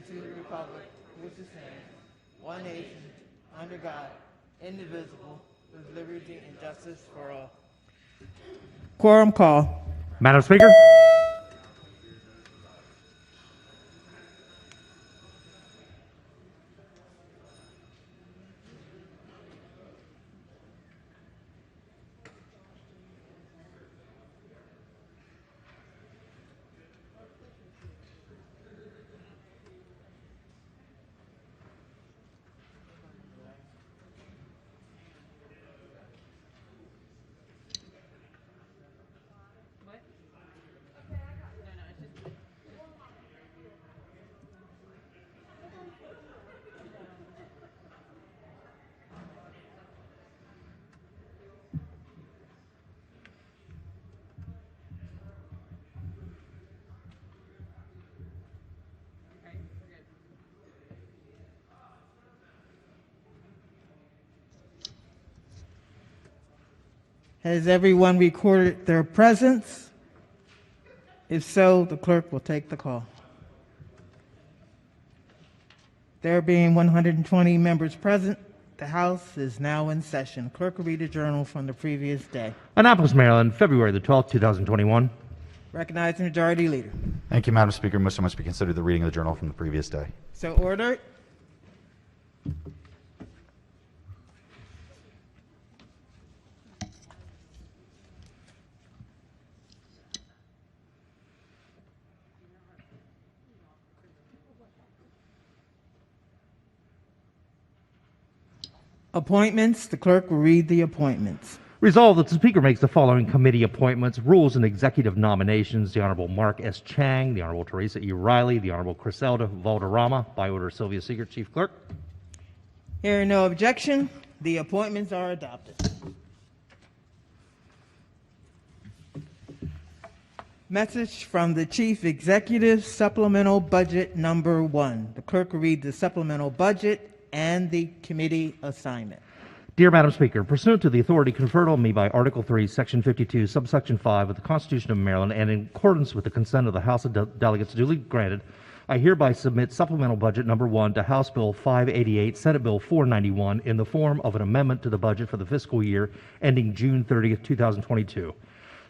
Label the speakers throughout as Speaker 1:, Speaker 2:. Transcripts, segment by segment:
Speaker 1: to the republic which is stands, one nation, under God, indivisible, with liberty and justice for all. Quorum call.
Speaker 2: Madam Speaker.
Speaker 1: Has everyone recorded their presence? If so, the clerk will take the call. There being 120 members present, the House is now in session. Clerk will read the journal from the previous day.
Speaker 2: Annapolis, Maryland, February the 12th, 2021.
Speaker 1: Recognizing Majority Leader.
Speaker 3: Thank you, Madam Speaker. Most much be considered the reading of the journal from the previous day.
Speaker 1: So ordered. Appointments. The clerk will read the appointments.
Speaker 2: Resolved that the Speaker makes the following committee appointments, rules, and executive nominations. The Honorable Mark S. Chang, the Honorable Teresa E. Riley, the Honorable Criselda Valderrama, by order of Sylvia Seeger, Chief Clerk.
Speaker 1: Hearing no objection, the appointments are adopted. Message from the Chief Executive, Supplemental Budget Number 1. The clerk will read the supplemental budget and the committee assignment.
Speaker 2: Dear Madam Speaker, pursuant to the authority conferred on me by Article 3, Section 52, Subsection 5 of the Constitution of Maryland, and in accordance with the consent of the House of Delegates duly granted, I hereby submit Supplemental Budget Number 1 to House Bill 588, Senate Bill 491, in the form of an amendment to the budget for the fiscal year ending June 30th, 2022.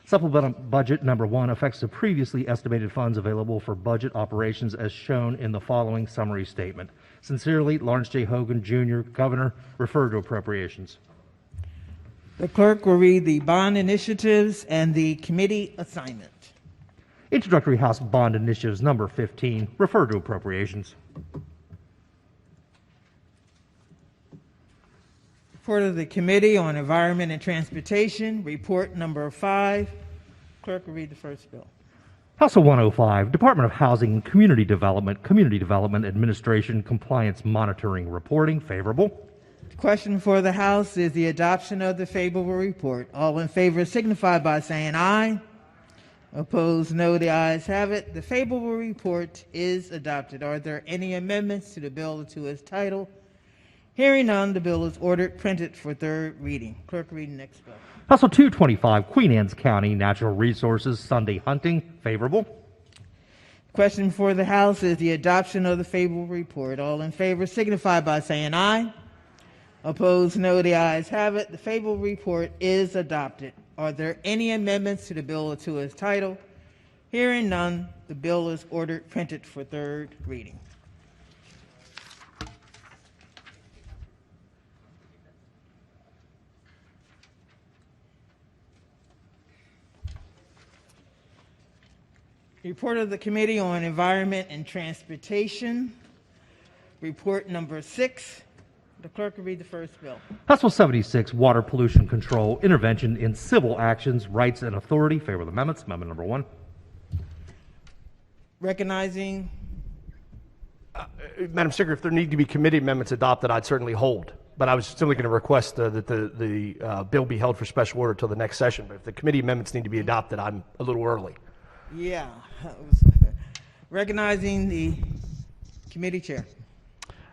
Speaker 2: Supplemental Budget Number 1 affects the previously estimated funds available for budget operations as shown in the following summary statement. Sincerely, Lawrence J. Hogan, Jr., Governor, refer to appropriations.
Speaker 1: The clerk will read the bond initiatives and the committee assignment.
Speaker 2: Introductory House Bond Initiatives Number 15, refer to appropriations.
Speaker 1: Report of the Committee on Environment and Transportation, Report Number 5. Clerk will read the first bill.
Speaker 2: House Bill 105, Department of Housing and Community Development Administration Compliance Monitoring Reporting, favorable.
Speaker 1: The question for the House is the adoption of the favorable report. All in favor signify by saying aye. Opposed, no. The ayes have it. The favorable report is adopted. Are there any amendments to the bill or to its title? Hearing none, the bill is ordered, printed for third reading. Clerk, read the next bill.
Speaker 2: House Bill 225, Queen Anne's County Natural Resources Sunday Hunting, favorable.
Speaker 1: Question for the House is the adoption of the favorable report. All in favor signify by saying aye. Opposed, no. The ayes have it. The favorable report is adopted. Are there any amendments to the bill or to its title? Hearing none, the bill is ordered, printed for third reading. Report of the Committee on Environment and Transportation, Report Number 6. The clerk will read the first bill.
Speaker 2: House Bill 76, Water Pollution Control, Intervention in Civil Actions, Rights and Authority, favorable amendments. Amendment number 1.
Speaker 1: Recognizing.
Speaker 4: Madam Speaker, if there need to be committee amendments adopted, I'd certainly hold. But I was simply going to request that the bill be held for special order until the next session. But if the committee amendments need to be adopted, I'm a little early.
Speaker 1: Yeah. Recognizing the committee chair.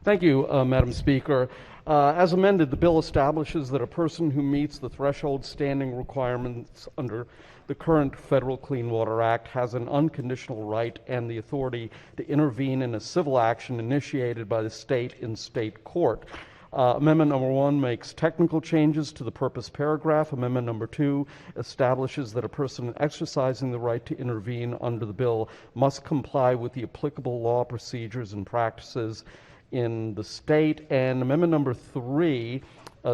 Speaker 5: Thank you, Madam Speaker. As amended, the bill establishes that a person who meets the threshold standing requirements under the current Federal Clean Water Act has an unconditional right and the authority to intervene in a civil action initiated by the state in state court. Amendment number 1 makes technical changes to the purpose paragraph. Amendment number 2 establishes that a person exercising the right to intervene under the bill must comply with the applicable law, procedures, and practices in the state. And amendment number 3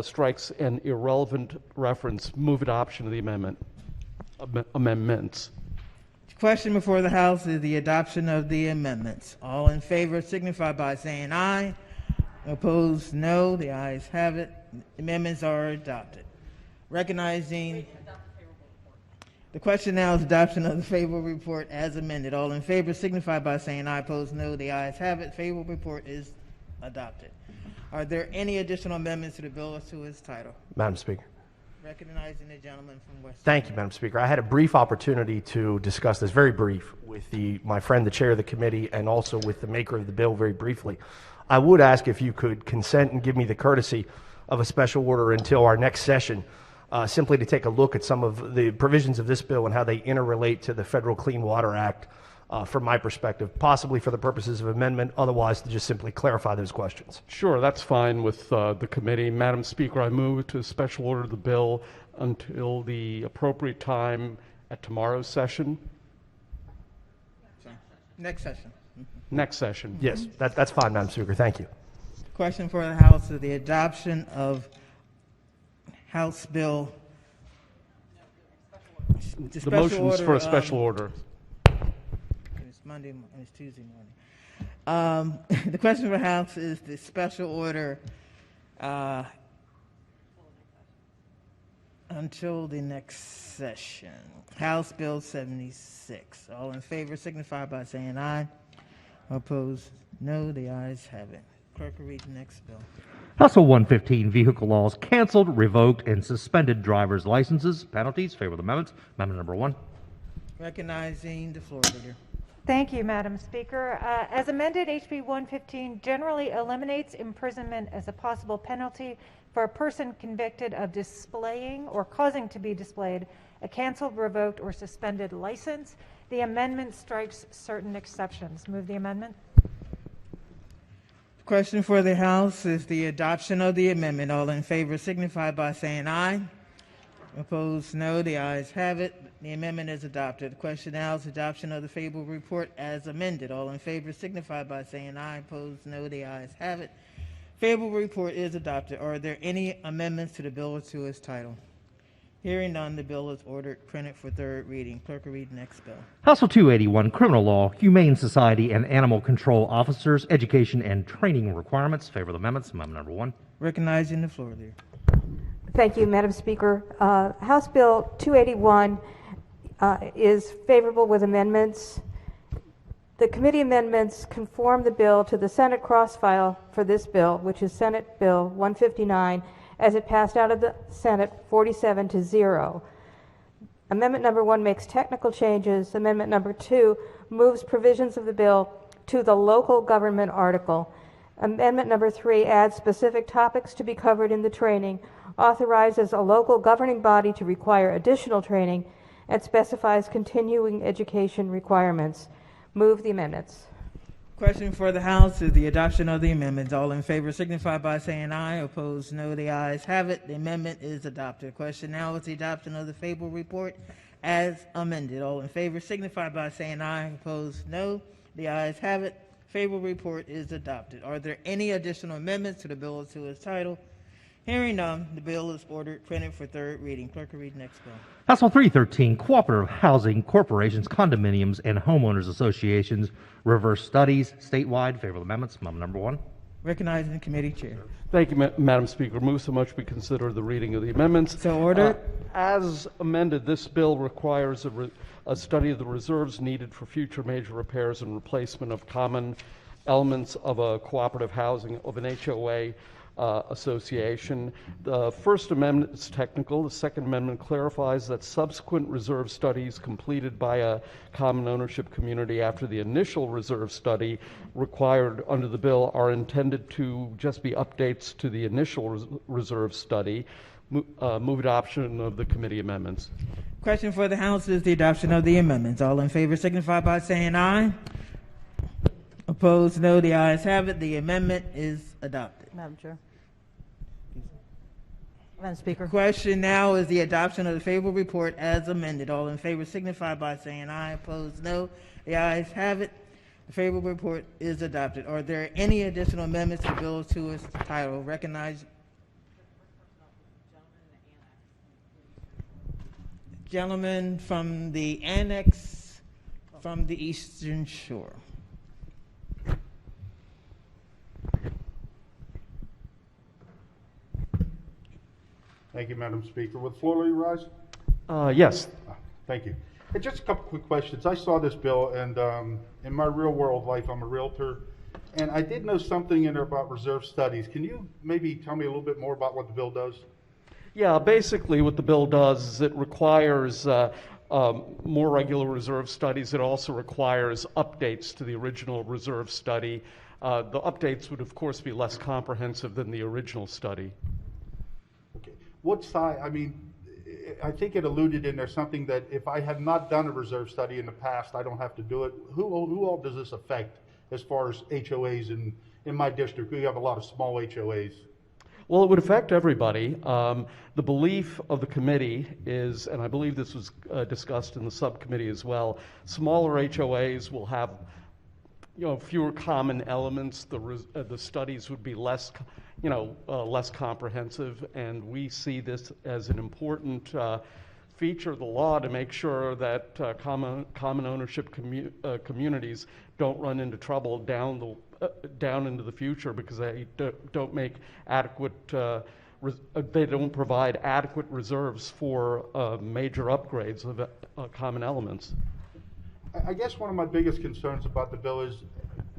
Speaker 5: strikes an irrelevant reference. Move adoption of the amendments.
Speaker 1: The question before the House is the adoption of the amendments. All in favor signify by saying aye. Opposed, no. The ayes have it. Amendments are adopted. Recognizing the question now is adoption of the favorable report as amended. All in favor signify by saying aye. Opposed, no. The ayes have it. Favorable report is adopted. Are there any additional amendments to the bill or to its title?
Speaker 4: Madam Speaker.
Speaker 1: Recognizing the gentleman from West.
Speaker 4: Thank you, Madam Speaker. I had a brief opportunity to discuss this, very brief, with my friend, the chair of the committee, and also with the maker of the bill very briefly. I would ask if you could consent and give me the courtesy of a special order until our next session, simply to take a look at some of the provisions of this bill and how they interrelate to the Federal Clean Water Act from my perspective, possibly for the purposes of amendment, otherwise to just simply clarify those questions.
Speaker 5: Sure, that's fine with the committee. Madam Speaker, I move to special order the bill until the appropriate time at tomorrow's session.
Speaker 1: Next session.
Speaker 5: Next session.
Speaker 4: Yes, that's fine, Madam Speaker. Thank you.
Speaker 1: Question for the House is the adoption of House Bill.
Speaker 5: The motion's for a special order.
Speaker 1: It's Monday, it's Tuesday morning. The question for the House is the special order until the next session. House Bill 76. All in favor signify by saying aye. Opposed, no. The ayes have it. Clerk will read the next bill.
Speaker 2: House Bill 115, vehicle laws canceled, revoked, and suspended driver's licenses, penalties. Favorable amendments. Amendment number 1.
Speaker 1: Recognizing the floor leader.
Speaker 6: Thank you, Madam Speaker. As amended, HB 115 generally eliminates imprisonment as a possible penalty for a person convicted of displaying or causing to be displayed a canceled, revoked, or suspended license. The amendment strikes certain exceptions. Move the amendment.
Speaker 1: Question for the House is the adoption of the amendment. All in favor signify by saying aye. Opposed, no. The ayes have it. The amendment is adopted. The question now is adoption of the favorable report as amended. All in favor signify by saying aye. Opposed, no. The ayes have it. Favorable report is adopted. Are there any amendments to the bill or to its title? Hearing none, the bill is ordered printed for third reading. Clerk will read the next bill.
Speaker 2: House Bill 281, criminal law, humane society, and animal control officers, education and training requirements. Favorable amendments. Amendment number 1.
Speaker 1: Recognizing the floor leader.
Speaker 7: Thank you, Madam Speaker. House Bill 281 is favorable with amendments. The committee amendments conform the bill to the Senate cross-file for this bill, which is Senate Bill 159, as it passed out of the Senate 47-0. Amendment number 1 makes technical changes. Amendment number 2 moves provisions of the bill to the local government article. Amendment number 3 adds specific topics to be covered in the training, authorizes a local governing body to require additional training, and specifies continuing education requirements. Move the amendments.
Speaker 1: Question for the House is the adoption of the amendments. All in favor signify by saying aye. Opposed, no. The ayes have it. The amendment is adopted. Question now is the adoption of the favorable report as amended. All in favor signify by saying aye. Opposed, no. The ayes have it. Favorable report is adopted. Are there any additional amendments to the bill or to its title? Hearing none, the bill is ordered printed for third reading. Clerk will read the next bill.
Speaker 2: House Bill 313, cooperative housing corporations, condominiums, and homeowners associations, reverse studies, statewide. Favorable amendments. Amendment number 1.
Speaker 1: Recognizing the committee chair.
Speaker 5: Thank you, Madam Speaker. Move so much we consider the reading of the amendments.
Speaker 1: So ordered.
Speaker 5: As amended, this bill requires a study of the reserves needed for future major repairs and replacement of common elements of a cooperative housing of an HOA. Association. The First Amendment is technical. The Second Amendment clarifies that subsequent reserve studies completed by a common ownership community after the initial reserve study required under the bill are intended to just be updates to the initial reserve study. Move adoption of the committee amendments.
Speaker 1: Question for the House is the adoption of the amendments. All in favor signify by saying aye. Opposed, no. The ayes have it. The amendment is adopted.
Speaker 8: Madam Chair. Madam Speaker.
Speaker 1: Question now is the adoption of the favorable report as amended. All in favor signify by saying aye. Opposed, no. The ayes have it. The favorable report is adopted. Are there any additional amendments to the bill to its title? Recognize gentleman from the annex from the Eastern Shore.
Speaker 9: Thank you, Madam Speaker. Will the floor let you rise?
Speaker 5: Yes.
Speaker 9: Thank you. Hey, just a couple quick questions. I saw this bill, and in my real world life, I'm a realtor, and I did know something in there about reserve studies. Can you maybe tell me a little bit more about what the bill does?
Speaker 5: Yeah, basically what the bill does is it requires more regular reserve studies. It also requires updates to the original reserve study. The updates would, of course, be less comprehensive than the original study.
Speaker 9: Okay. What size, I mean, I think it alluded in there something that if I have not done a reserve study in the past, I don't have to do it. Who all does this affect as far as HOAs in my district? We have a lot of small HOAs.
Speaker 5: Well, it would affect everybody. The belief of the committee is, and I believe this was discussed in the subcommittee as well, smaller HOAs will have fewer common elements. The studies would be less, less comprehensive, and we see this as an important feature of the law to make sure that common ownership communities don't run into trouble down into the future because they don't make adequate, they don't provide adequate reserves for major upgrades of common elements.
Speaker 9: I guess one of my biggest concerns about the bill is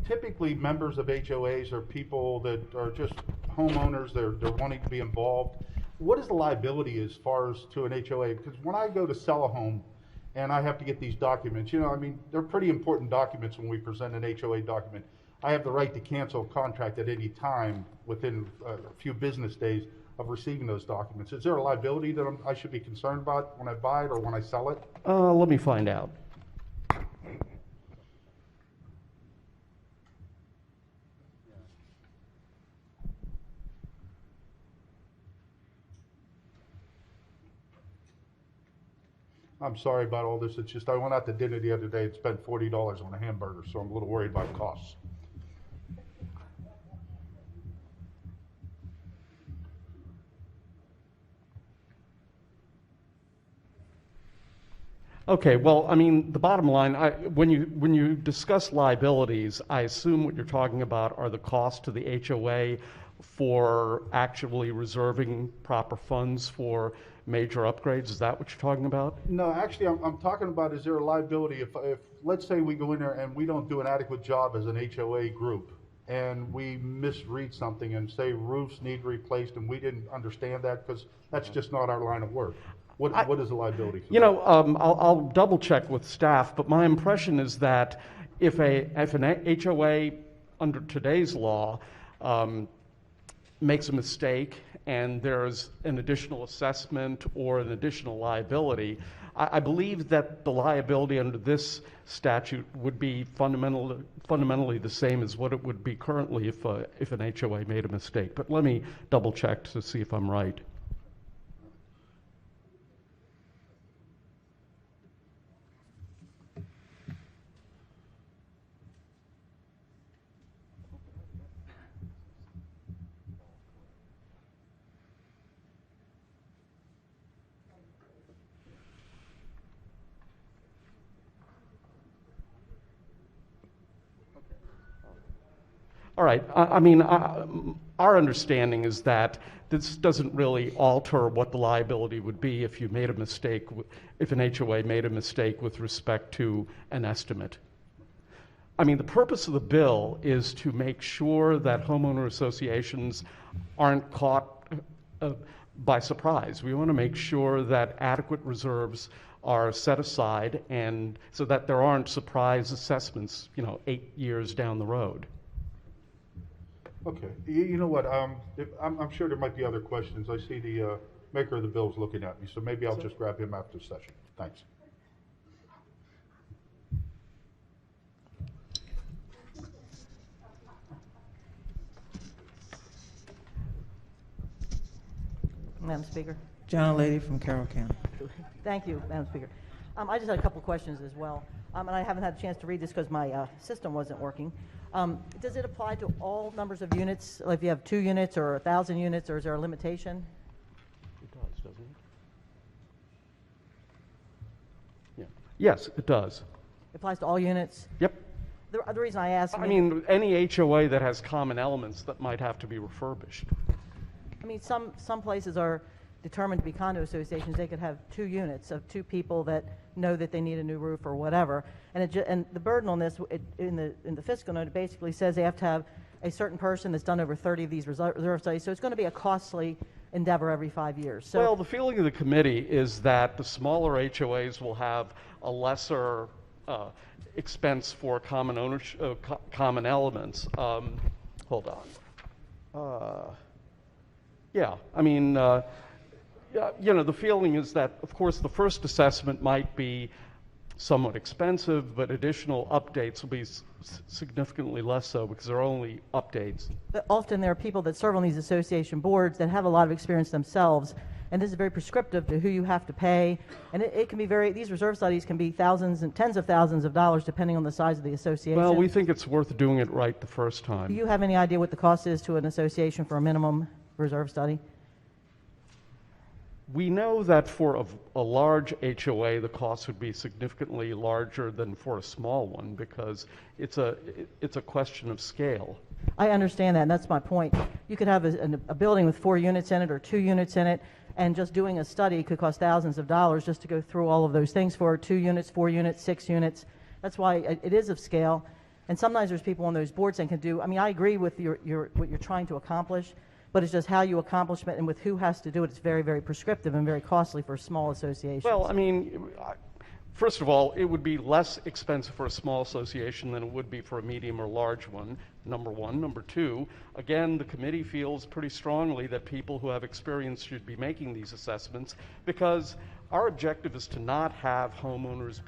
Speaker 9: typically members of HOAs are people that are just homeowners, they're wanting to be involved. What is the liability as far as to an HOA? Because when I go to sell a home and I have to get these documents, they're pretty important documents when we present an HOA document. I have the right to cancel a contract at any time within a few business days of receiving those documents. Is there a liability that I should be concerned about when I buy it or when I sell it?
Speaker 5: Let me find out.
Speaker 9: I'm sorry about all this. It's just I went out to dinner the other day and spent $40 on a hamburger, so I'm a little worried about costs.
Speaker 5: Okay, well, I mean, the bottom line, when you discuss liabilities, I assume what you're talking about are the costs to the HOA for actually reserving proper funds for major upgrades. Is that what you're talking about?
Speaker 9: No, actually, I'm talking about, is there a liability if let's say we go in there and we don't do an adequate job as an HOA group and we misread something and say roofs need replaced and we didn't understand that because that's just not our line of work. What is the liability for that?
Speaker 5: I'll double check with staff, but my impression is that if an HOA under today's law makes a mistake and there's an additional assessment or an additional liability, I believe that the liability under this statute would be fundamentally the same as what it would be currently if an HOA made a mistake. But let me double check to see if I'm right. All right. Our understanding is that this doesn't really alter what the liability would be if you made a mistake, if an HOA made a mistake with respect to an estimate. I mean, the purpose of the bill is to make sure that homeowner associations aren't caught by surprise. We want to make sure that adequate reserves are set aside, and so that there aren't surprise assessments, 8 years down the road.
Speaker 9: Okay, you know what, I'm sure there might be other questions. I see the maker of the bill is looking at me, so maybe I'll just grab him after session. Thanks.
Speaker 8: Madam Speaker.
Speaker 1: John Lady from Carroll County.
Speaker 8: Thank you, Madam Speaker. I just had a couple questions as well, and I haven't had a chance to read this because my system wasn't working. Does it apply to all numbers of units, like if you have 2 units or 1,000 units, or is there a limitation?
Speaker 5: It does, doesn't it? Yeah. Yes, it does.
Speaker 8: It applies to all units?
Speaker 5: Yep.
Speaker 8: The reason I ask,
Speaker 5: I mean, any HOA that has common elements that might have to be refurbished.
Speaker 8: I mean, some places are determined to be condo associations. They could have 2 units of 2 people that know that they need a new roof or whatever. And the burden on this, in the fiscal note, it basically says they have to have a certain person that's done over 30 of these reserve studies. So it's going to be a costly endeavor every 5 years. So,
Speaker 5: Well, the feeling of the committee is that the smaller HOAs will have a lesser expense for common ownership, common elements. Hold on. Yeah, I mean, the feeling is that, of course, the first assessment might be somewhat expensive, but additional updates will be significantly less so because they're only updates.
Speaker 8: but often there are people that serve on these association boards that have a lot of experience themselves, and this is very prescriptive to who you have to pay. And it can be these reserve studies can be thousands and tens of thousands of dollars depending on the size of the association.
Speaker 5: Well, we think it's worth doing it right the first time.
Speaker 8: Do you have any idea what the cost is to an association for a minimum reserve study?
Speaker 5: We know that for a large HOA, the cost would be significantly larger than for a small one because it's a question of scale.
Speaker 8: I understand that, and that's my point. You could have a building with 4 units in it or 2 units in it, and just doing a study could cost thousands of dollars just to go through all of those things for 2 units, 4 units, 6 units. That's why it is of scale. And sometimes there's people on those boards that can do, I mean, I agree with what you're trying to accomplish, but it's just how you accomplish it and with who has to do it. It's very, very prescriptive and very costly for small associations.
Speaker 5: Well, I mean, first of all, it would be less expensive for a small association than it would be for a medium or large one, number one. Number two, again, the committee feels pretty strongly that people who have experience should be making these assessments because our objective is to not have homeowners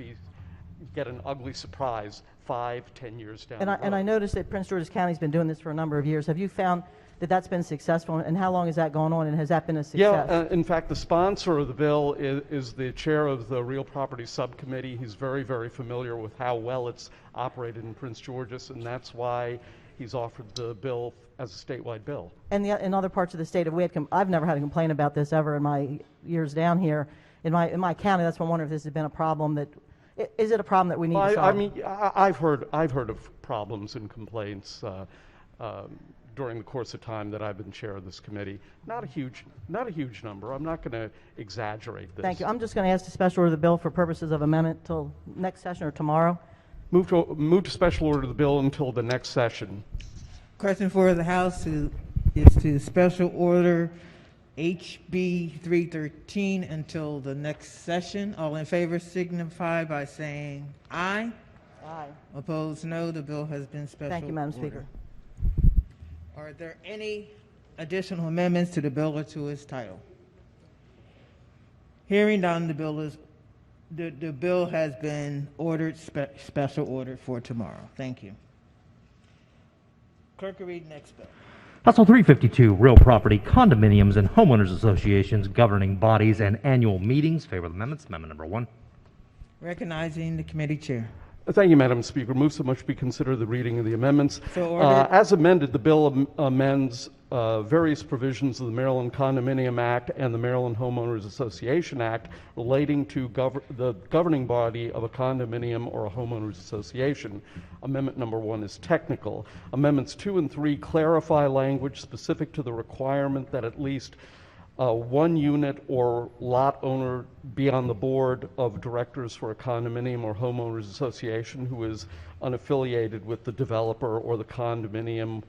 Speaker 5: get an ugly surprise 5-10 years down the road.
Speaker 8: And I noticed that Prince George's County's been doing this for a number of years. Have you found that that's been successful, and how long has that gone on, and has that been a success?
Speaker 5: Yeah, in fact, the sponsor of the bill is the chair of the Real Property Subcommittee. He's very, very familiar with how well it's operated in Prince George's, and that's why he's offered the bill as a statewide bill.
Speaker 8: And in other parts of the state, I've never had a complaint about this ever in my years down here. In my county, that's why I wonder if this has been a problem is it a problem that we need to solve?
Speaker 5: I mean, I've heard of problems and complaints during the course of time that I've been chair of this committee. Not a huge number. I'm not going to exaggerate this.
Speaker 8: Thank you. I'm just going to ask to special order the bill for purposes of amendment till next session or tomorrow.
Speaker 5: Move to special order the bill until the next session.
Speaker 1: Question for the House is to special order HB 313 until the next session. All in favor signify by saying aye.
Speaker 8: Aye.
Speaker 1: Opposed, no. The bill has been special
Speaker 8: Thank you, Madam
Speaker 1: ordered.
Speaker 8: Speaker.
Speaker 1: Are there any additional amendments to the bill or to its title? Hearing none, the bill has been ordered, special ordered for tomorrow. Thank you. Clerk will read next bill.
Speaker 2: House Bill 352, Real Property Condominiums and Homeowners Associations Governing Bodies and Annual Meetings. Favor of amendments. Amendment number 1.
Speaker 1: Recognizing the committee chair.
Speaker 5: Thank you, Madam Speaker. Move so much be consider the reading of the amendments.
Speaker 1: So ordered.
Speaker 5: As amended, the bill amends various provisions of the Maryland Condominium Act and the Maryland Homeowners Association Act relating to the governing body of a condominium or a homeowners association. Amendment number 1 is technical. Amendments 2 and 3 clarify language specific to the requirement that at least one unit or lot owner be on the board of directors for a condominium or homeowners association who is unaffiliated with the developer or the condominium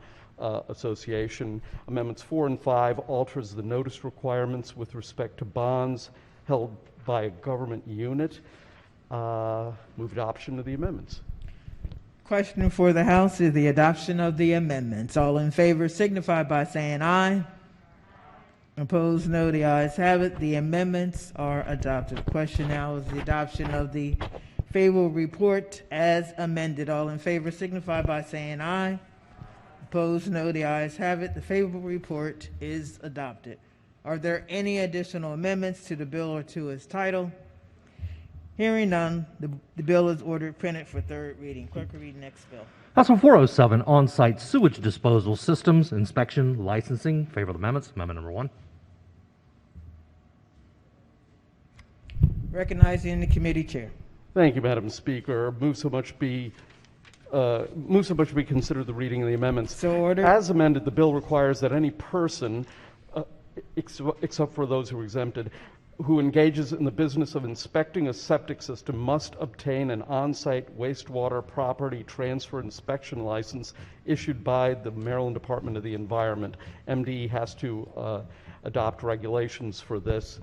Speaker 5: association. Amendments 4 and 5 alters the notice requirements with respect to bonds held by a government unit. Move adoption of the amendments.
Speaker 1: Question for the House is the adoption of the amendments. All in favor signify by saying aye. Opposed, no. The ayes have it. The amendments are adopted. The question now is the adoption of the favorable report as amended. All in favor signify by saying aye. Opposed, no. The ayes have it. The favorable report is adopted. Are there any additional amendments to the bill or to its title? Hearing none, the bill is ordered printed for third reading. Clerk will read the next bill.
Speaker 2: House Bill 407, on-site sewage disposal systems, inspection, licensing. Favor of the amendments. Amendment number 1.
Speaker 1: Recognizing the committee chair.
Speaker 5: Thank you, Madam Speaker. Move so much be considered the reading of the amendments.
Speaker 1: So ordered.
Speaker 5: As amended, the bill requires that any person, except for those who are exempted, who engages in the business of inspecting a septic system must obtain an on-site wastewater property transfer inspection license issued by the Maryland Department of the Environment. MDE has to adopt regulations for this.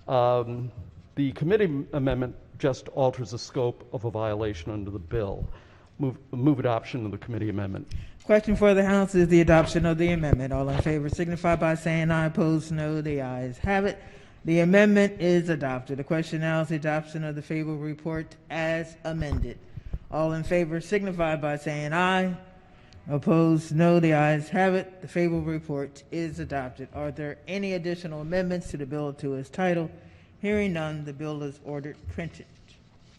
Speaker 5: The committee amendment just alters the scope of a violation under the bill. Move adoption of the committee amendment.
Speaker 1: Question for the House is the adoption of the amendment. All in favor signify by saying aye. Opposed, no. The ayes have it. The amendment is adopted. The question now is the adoption of the favorable report as amended. All in favor signify by saying aye. Opposed, no. The ayes have it. The favorable report is adopted. Are there any additional amendments to the bill or to its title? Hearing none, the bill is ordered printed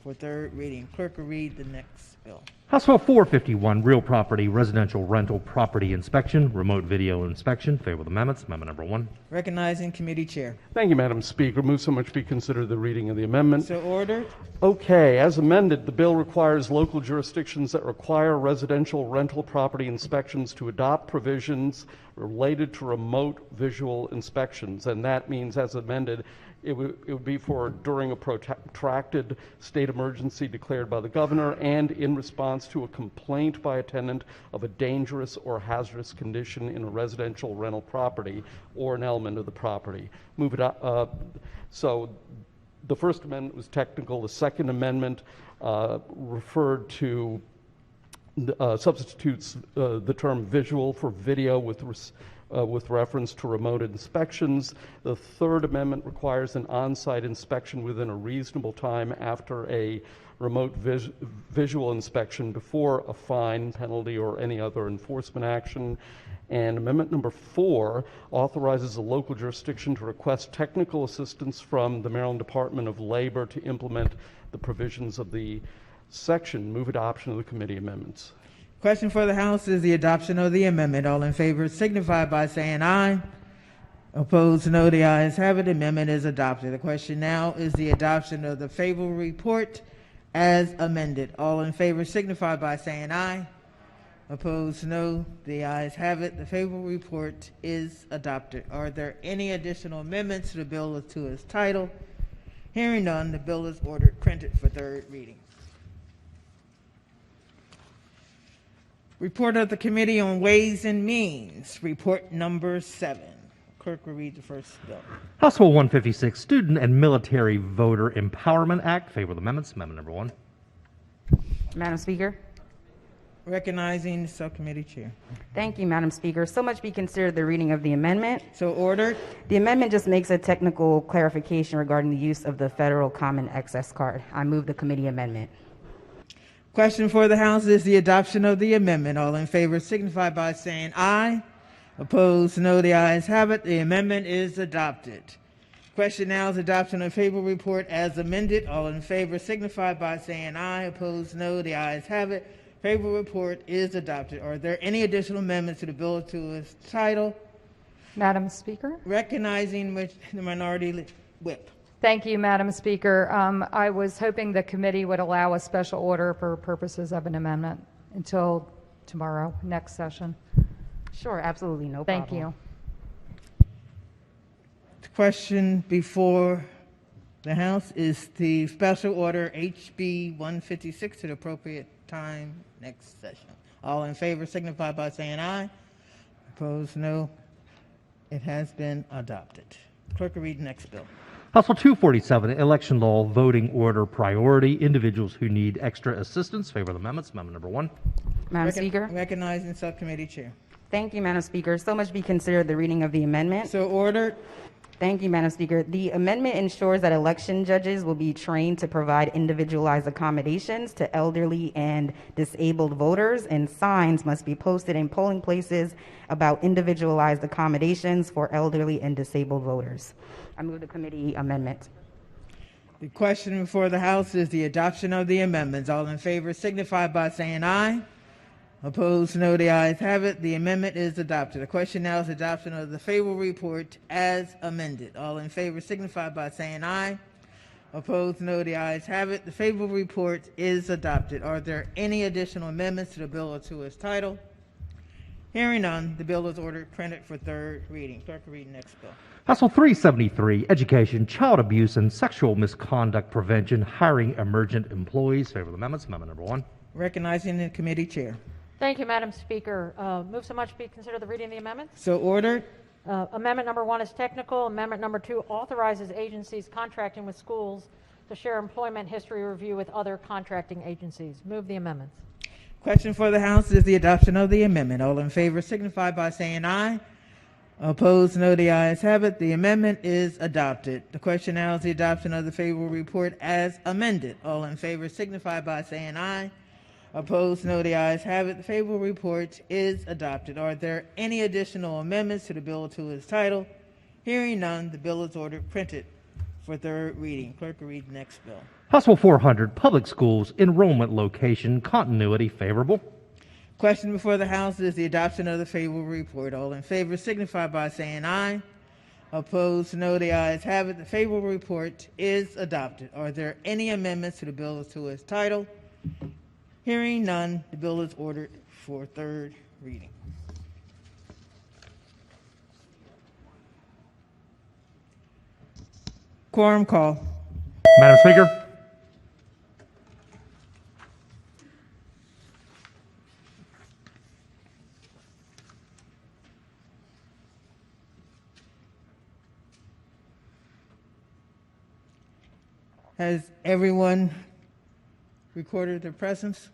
Speaker 1: for third reading. Clerk will read the next bill.
Speaker 2: House Bill 451, real property residential rental property inspection, remote video inspection. Favor of the amendments. Amendment number 1.
Speaker 1: Recognizing committee chair.
Speaker 5: Thank you, Madam Speaker. Move so much be considered the reading of the amendment.
Speaker 1: So ordered.
Speaker 5: Okay, as amended, the bill requires local jurisdictions that require residential rental property inspections to adopt provisions related to remote visual inspections. And that means, as amended, it would be for during a protracted state emergency declared by the governor and in response to a complaint by a tenant of a dangerous or hazardous condition in a residential rental property or an element of the property. Move it up. So the First Amendment was technical. The Second Amendment referred to substitutes the term visual for video with reference to remote inspections. The Third Amendment requires an on-site inspection within a reasonable time after a remote visual inspection before a fine, penalty, or any other enforcement action. And Amendment number 4 authorizes a local jurisdiction to request technical assistance from the Maryland Department of Labor to implement the provisions of the section. Move adoption of the committee amendments.
Speaker 1: Question for the House is the adoption of the amendment. All in favor signify by saying aye. Opposed, no. The ayes have it. The amendment is adopted. The question now is the adoption of the favorable report as amended. All in favor signify by saying aye. Opposed, no. The ayes have it. The favorable report is adopted. Are there any additional amendments to the bill or to its title? Hearing none, the bill is ordered printed for third reading. Report of the Committee on Ways and Means, report number 7. Clerk will read the first bill.
Speaker 2: House Bill 156, Student and Military Voter Empowerment Act. Favor of the amendments. Amendment number 1.
Speaker 10: Madam Speaker.
Speaker 1: Recognizing the subcommittee chair.
Speaker 10: Thank you, Madam Speaker. So much be considered the reading of the amendment.
Speaker 1: So ordered.
Speaker 10: The amendment just makes a technical clarification regarding the use of the Federal Common Access Card. I move the committee amendment.
Speaker 1: Question for the House is the adoption of the amendment. All in favor signify by saying aye. Opposed, no. The ayes have it. The amendment is adopted. Question now is adoption of favorable report as amended. All in favor signify by saying aye. Opposed, no. The ayes have it. Favorable report is adopted. Are there any additional amendments to the bill or to its title?
Speaker 11: Madam Speaker.
Speaker 1: Recognizing which the minority whip.
Speaker 11: Thank you, Madam Speaker. I was hoping the committee would allow a special order for purposes of an amendment until tomorrow, next session.
Speaker 10: Sure, absolutely, no
Speaker 11: Thank
Speaker 10: problem.
Speaker 11: you.
Speaker 1: Question before the House is the special order HB 156 to the appropriate time next session. All in favor signify by saying aye. Opposed, no. It has been adopted. Clerk will read the next bill.
Speaker 2: House Bill 247, Election Law Voting Order Priority, Individuals Who Need Extra Assistance. Favorable amendments. Amendment number 1.
Speaker 10: Madam Speaker.
Speaker 1: Recognizing Subcommittee Chair.
Speaker 10: Thank you, Madam Speaker. So much be considered the reading of the amendment.
Speaker 1: So ordered.
Speaker 10: Thank you, Madam Speaker. The amendment ensures that election judges will be trained to provide individualized accommodations to elderly and disabled voters, and signs must be posted in polling places about individualized accommodations for elderly and disabled voters. I move the committee amendment.
Speaker 1: The question before the House is the adoption of the amendments. All in favor signify by saying aye. Opposed, no. The ayes have it. The amendment is adopted. The question now is adoption of the favorable report as amended. All in favor signify by saying aye. Opposed, no. The ayes have it. The favorable report is adopted. Are there any additional amendments to the bill or to its title? Hearing none, the bill is ordered printed for third reading. Clerk will read the next bill.
Speaker 2: House Bill 373, Education, Child Abuse, and Sexual Misconduct Prevention, Hiring Emergent Employees. Favorable amendments. Amendment number 1.
Speaker 1: Recognizing the committee chair.
Speaker 12: Thank you, Madam Speaker. Move so much be considered the reading of the amendment.
Speaker 1: So ordered.
Speaker 12: Amendment number 1 is technical. Amendment number 2 authorizes agencies contracting with schools to share employment history review with other contracting agencies. Move the amendments.
Speaker 1: Question for the House is the adoption of the amendment. All in favor signify by saying aye. Opposed, no. The ayes have it. The amendment is adopted. The question now is the adoption of the favorable report as amended. All in favor signify by saying aye. Opposed, no. The ayes have it. The favorable report is adopted. Are there any additional amendments to the bill or to its title? Hearing none, the bill is ordered printed for third reading. Clerk will read the next bill.
Speaker 2: House Bill 400, Public Schools, Enrollment Location, Continuity. Favorable.
Speaker 1: Question before the House is the adoption of the favorable report. All in favor signify by saying aye. Opposed, no. The ayes have it. The favorable report is adopted. Are there any amendments to the bill or to its title? Hearing none, the bill is ordered for third reading. Quorum call.
Speaker 2: Madam Speaker.
Speaker 1: Has everyone recorded their presence?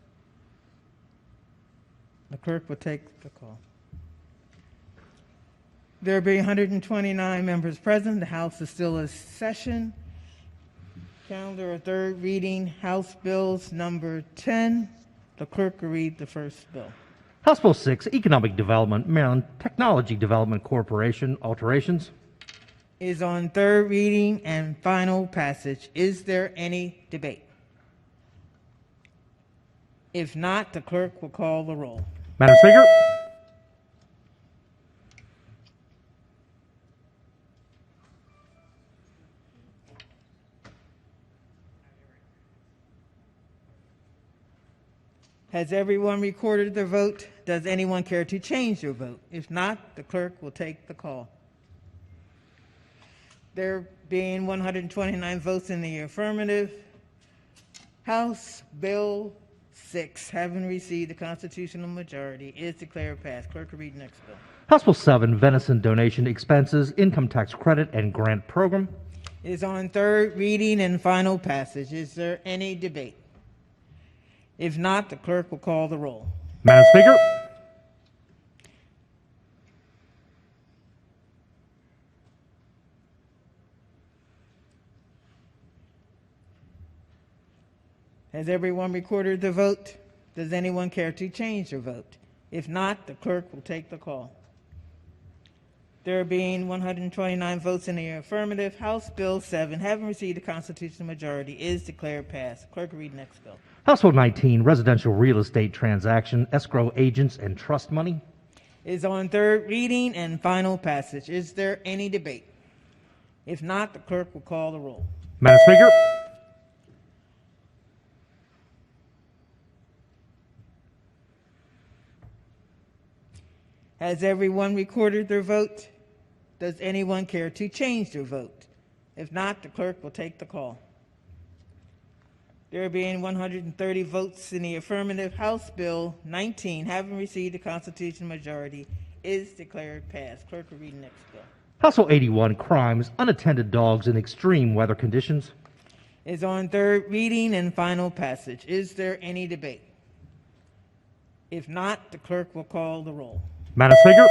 Speaker 1: The clerk will take the call. There be 129 members present. The House is still in session. Calendar of third reading, House Bills number 10. The clerk will read the first bill.
Speaker 2: House Bill 6, Economic Development, Maryland Technology Development Corporation, alterations.
Speaker 1: Is on third reading and final passage. Is there any debate? If not, the clerk will call the roll.
Speaker 2: Madam Speaker.
Speaker 1: Has everyone recorded their vote? Does anyone care to change their vote? If not, the clerk will take the call. There being 129 votes in the affirmative, House Bill 6, having received the constitutional majority, is declared passed. Clerk will read the next bill.
Speaker 2: House Bill 7, Venison Donation Expenses, Income Tax Credit and Grant Program.
Speaker 1: Is on third reading and final passage. Is there any debate? If not, the clerk will call the roll.
Speaker 2: Madam Speaker.
Speaker 1: Has everyone recorded their vote? Does anyone care to change their vote? If not, the clerk will take the call. There being 129 votes in the affirmative, House Bill 7, having received the constitutional majority, is declared passed. Clerk will read the next bill.
Speaker 2: House Bill 19, Residential Real Estate Transaction, Escrow Agents and Trust Money.
Speaker 1: Is on third reading and final passage. Is there any debate? If not, the clerk will call the roll.
Speaker 2: Madam Speaker.
Speaker 1: Has everyone recorded their vote? Does anyone care to change their vote? If not, the clerk will take the call. There being 130 votes in the affirmative, House Bill 19, having received a constitutional majority, is declared passed. Clerk will read the next bill.
Speaker 2: House Bill 81, crimes, unattended dogs in extreme weather conditions.
Speaker 1: Is on third reading and final passage. Is there any debate? If not, the clerk will call the roll.
Speaker 2: Madam Speaker.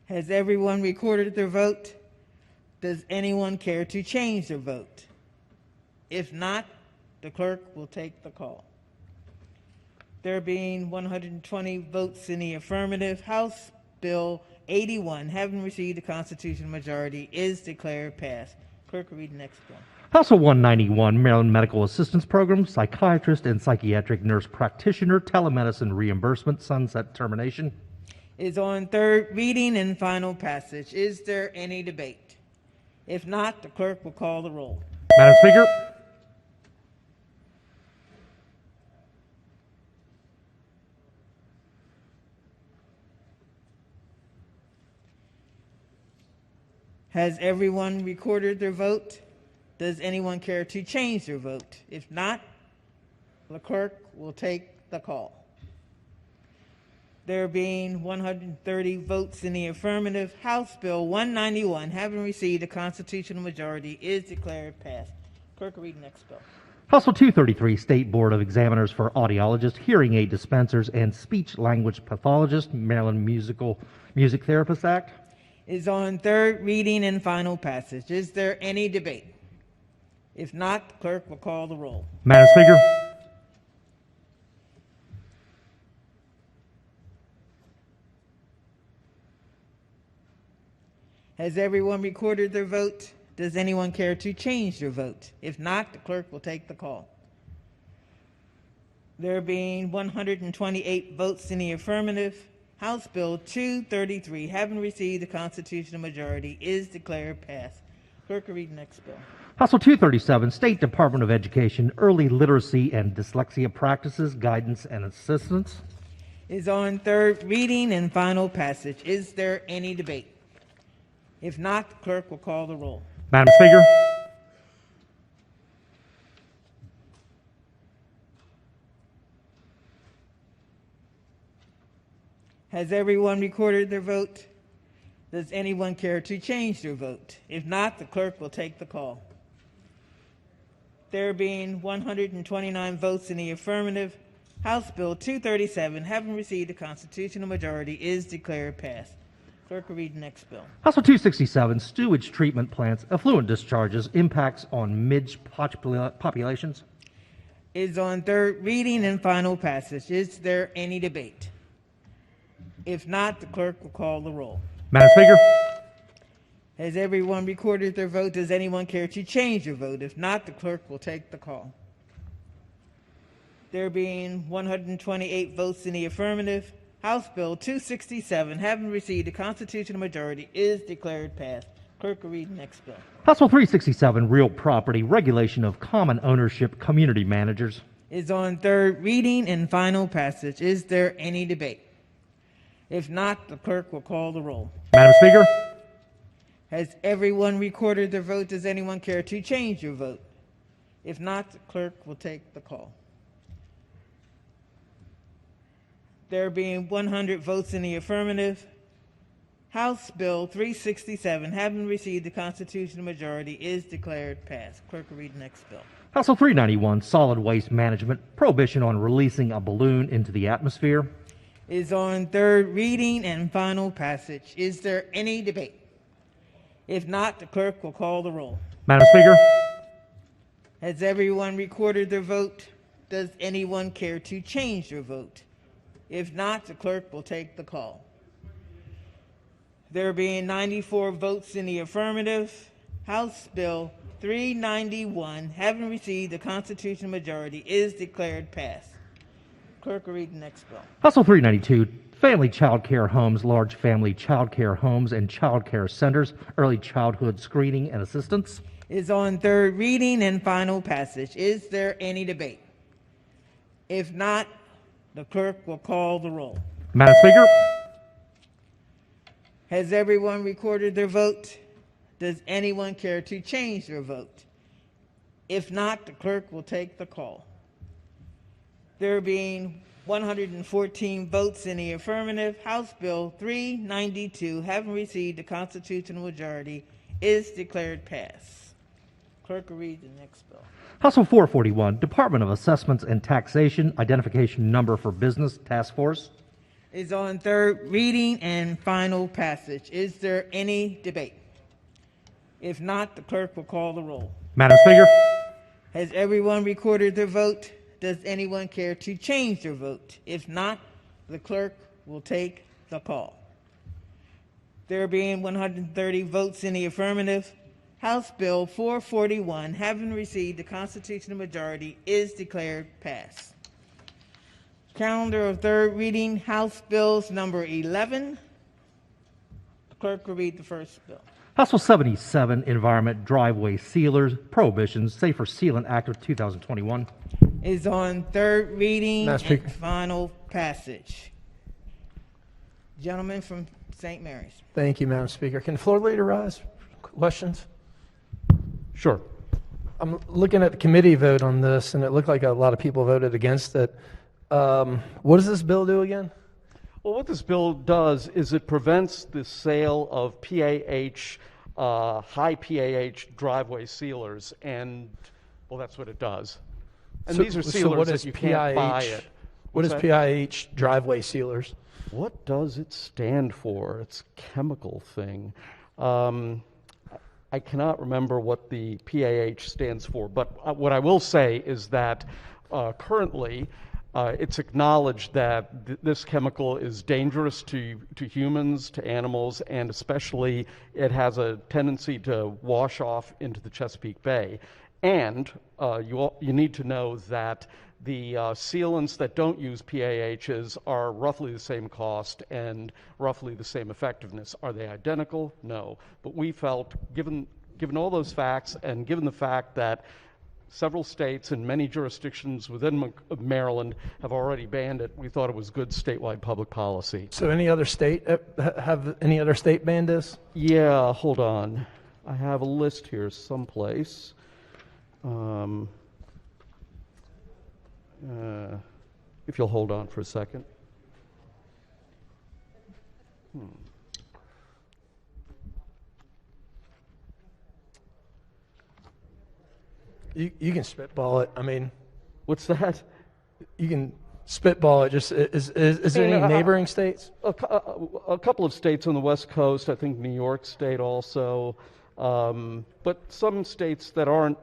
Speaker 1: Has everyone recorded their vote? Does anyone care to change their vote? If not, the clerk will take the call. There being 120 votes in the affirmative, House Bill 81, having received a constitutional majority, is declared passed. Clerk will read the next bill.
Speaker 2: House Bill 191, Maryland Medical Assistance Program, psychiatrist and psychiatric nurse practitioner, telemedicine reimbursement, sunset termination.
Speaker 1: Is on third reading and final passage. Is there any debate? If not, the clerk will call the roll.
Speaker 2: Madam Speaker.
Speaker 1: Has everyone recorded their vote? Does anyone care to change their vote? If not, the clerk will take the call. There being 130 votes in the affirmative, House Bill 191, having received a constitutional majority, is declared passed. Clerk will read the next bill.
Speaker 2: House Bill 233, State Board of Examiners for Audiologists, Hearing Aid Dispensers, and Speech Language Pathologists, Maryland Music Therapists Act.
Speaker 1: Is on third reading and final passage. Is there any debate? If not, the clerk will call the roll.
Speaker 2: Madam Speaker.
Speaker 1: Has everyone recorded their vote? Does anyone care to change their vote? If not, the clerk will take the call. There being 128 votes in the affirmative, House Bill 233, having received a constitutional majority, is declared passed. Clerk will read the next bill.
Speaker 2: House Bill 237, State Department of Education, Early Literacy and Dyslexia Practices, Guidance and Assistance.
Speaker 1: Is on third reading and final passage. Is there any debate? If not, the clerk will call the roll.
Speaker 2: Madam Speaker.
Speaker 1: Has everyone recorded their vote? Does anyone care to change their vote? If not, the clerk will take the call. There being 129 votes in the affirmative, House Bill 237, having received a constitutional majority, is declared passed. Clerk will read the next bill.
Speaker 2: House Bill 267, Sewage Treatment Plants, Effluent Discharges, Impacts on Midge Populations.
Speaker 1: Is on third reading and final passage. Is there any debate? If not, the clerk will call the roll.
Speaker 2: Madam Speaker.
Speaker 1: Has everyone recorded their vote? Does anyone care to change their vote? If not, the clerk will take the call. There being 128 votes in the affirmative, House Bill 267, having received a constitutional majority, is declared passed. Clerk will read the next bill.
Speaker 2: House Bill 367, Real Property, Regulation of Common Ownership, Community Managers.
Speaker 1: Is on third reading and final passage. Is there any debate? If not, the clerk will call the roll.
Speaker 2: Madam Speaker.
Speaker 1: Has everyone recorded their vote? Does anyone care to change your vote? If not, the clerk will take the call. There being 100 votes in the affirmative, House Bill 367, having received the constitutional majority, is declared passed. Clerk will read the next bill.
Speaker 2: House Bill 391, Solid Waste Management, Prohibition on Releasing a Balloon into the Atmosphere.
Speaker 1: Is on third reading and final passage. Is there any debate? If not, the clerk will call the roll.
Speaker 2: Madam Speaker.
Speaker 1: Has everyone recorded their vote? Does anyone care to change their vote? If not, the clerk will take the call. There being 94 votes in the affirmative, House Bill 391, having received the constitutional majority, is declared passed. Clerk will read the next bill.
Speaker 2: House Bill 392, Family Child Care Homes, Large Family Child Care Homes and Child Care Centers, Early Childhood Screening and Assistance.
Speaker 1: is on third reading and final passage. Is there any debate? If not, the clerk will call the roll.
Speaker 2: Madam Speaker,
Speaker 1: Has everyone recorded their vote? Does anyone care to change their vote? If not, the clerk will take the call. There being 114 votes in the affirmative, House Bill 392, having received the constitutional majority, is declared passed. Clerk will read the next bill.
Speaker 2: House Bill 441, Department of Assessments and Taxation, Identification Number for Business Task Force.
Speaker 1: Is on third reading and final passage. Is there any debate? If not, the clerk will call the roll.
Speaker 2: Madam Speaker,
Speaker 1: Has everyone recorded their vote? Does anyone care to change their vote? If not, the clerk will take the call. There being 130 votes in the affirmative, House Bill 441, having received the constitutional majority, is declared passed. Calendar of third reading, House Bills number 11. The clerk will read the first bill.
Speaker 2: House Bill 77, Environment Driveway Sealers, Prohibitions, Safer Sealant Act of 2021.
Speaker 1: Is on third reading
Speaker 4: Madam Speaker.
Speaker 1: and final passage. Gentleman from St. Mary's.
Speaker 4: Thank you, Madam Speaker. Can the floor leader rise? Questions?
Speaker 5: Sure.
Speaker 4: I'm looking at the committee vote on this, and it looked like a lot of people voted against it. What does this bill do again?
Speaker 5: Well, what this bill does is it prevents the sale of PAH, high PAH driveway sealers, and, well, that's what it does. And these are sealers
Speaker 4: what
Speaker 5: that
Speaker 4: is
Speaker 5: you can't buy
Speaker 4: PIH?
Speaker 5: it.
Speaker 4: What is
Speaker 5: What's that?
Speaker 4: PIH driveway sealers?
Speaker 5: What does it stand for? It's a chemical thing. I cannot remember what the PAH stands for, but what I will say is that currently it's acknowledged that this chemical is dangerous to humans, to animals, and especially it has a tendency to wash off into the Chesapeake Bay. And you need to know that the sealants that don't use PAHs are roughly the same cost and roughly the same effectiveness. Are they identical? No. But we felt, given all those facts and given the fact that several states and many jurisdictions within Maryland have already banned it, we thought it was good statewide public policy.
Speaker 4: So any other state have any other state banned this?
Speaker 5: Yeah, hold on. I have a list here someplace. If you'll hold on for a second.
Speaker 4: You can spitball it. I mean,
Speaker 5: What's that?
Speaker 4: you can spitball it. Just is there any neighboring states?
Speaker 5: A couple of states on the West Coast, I think New York State also, but some states that aren't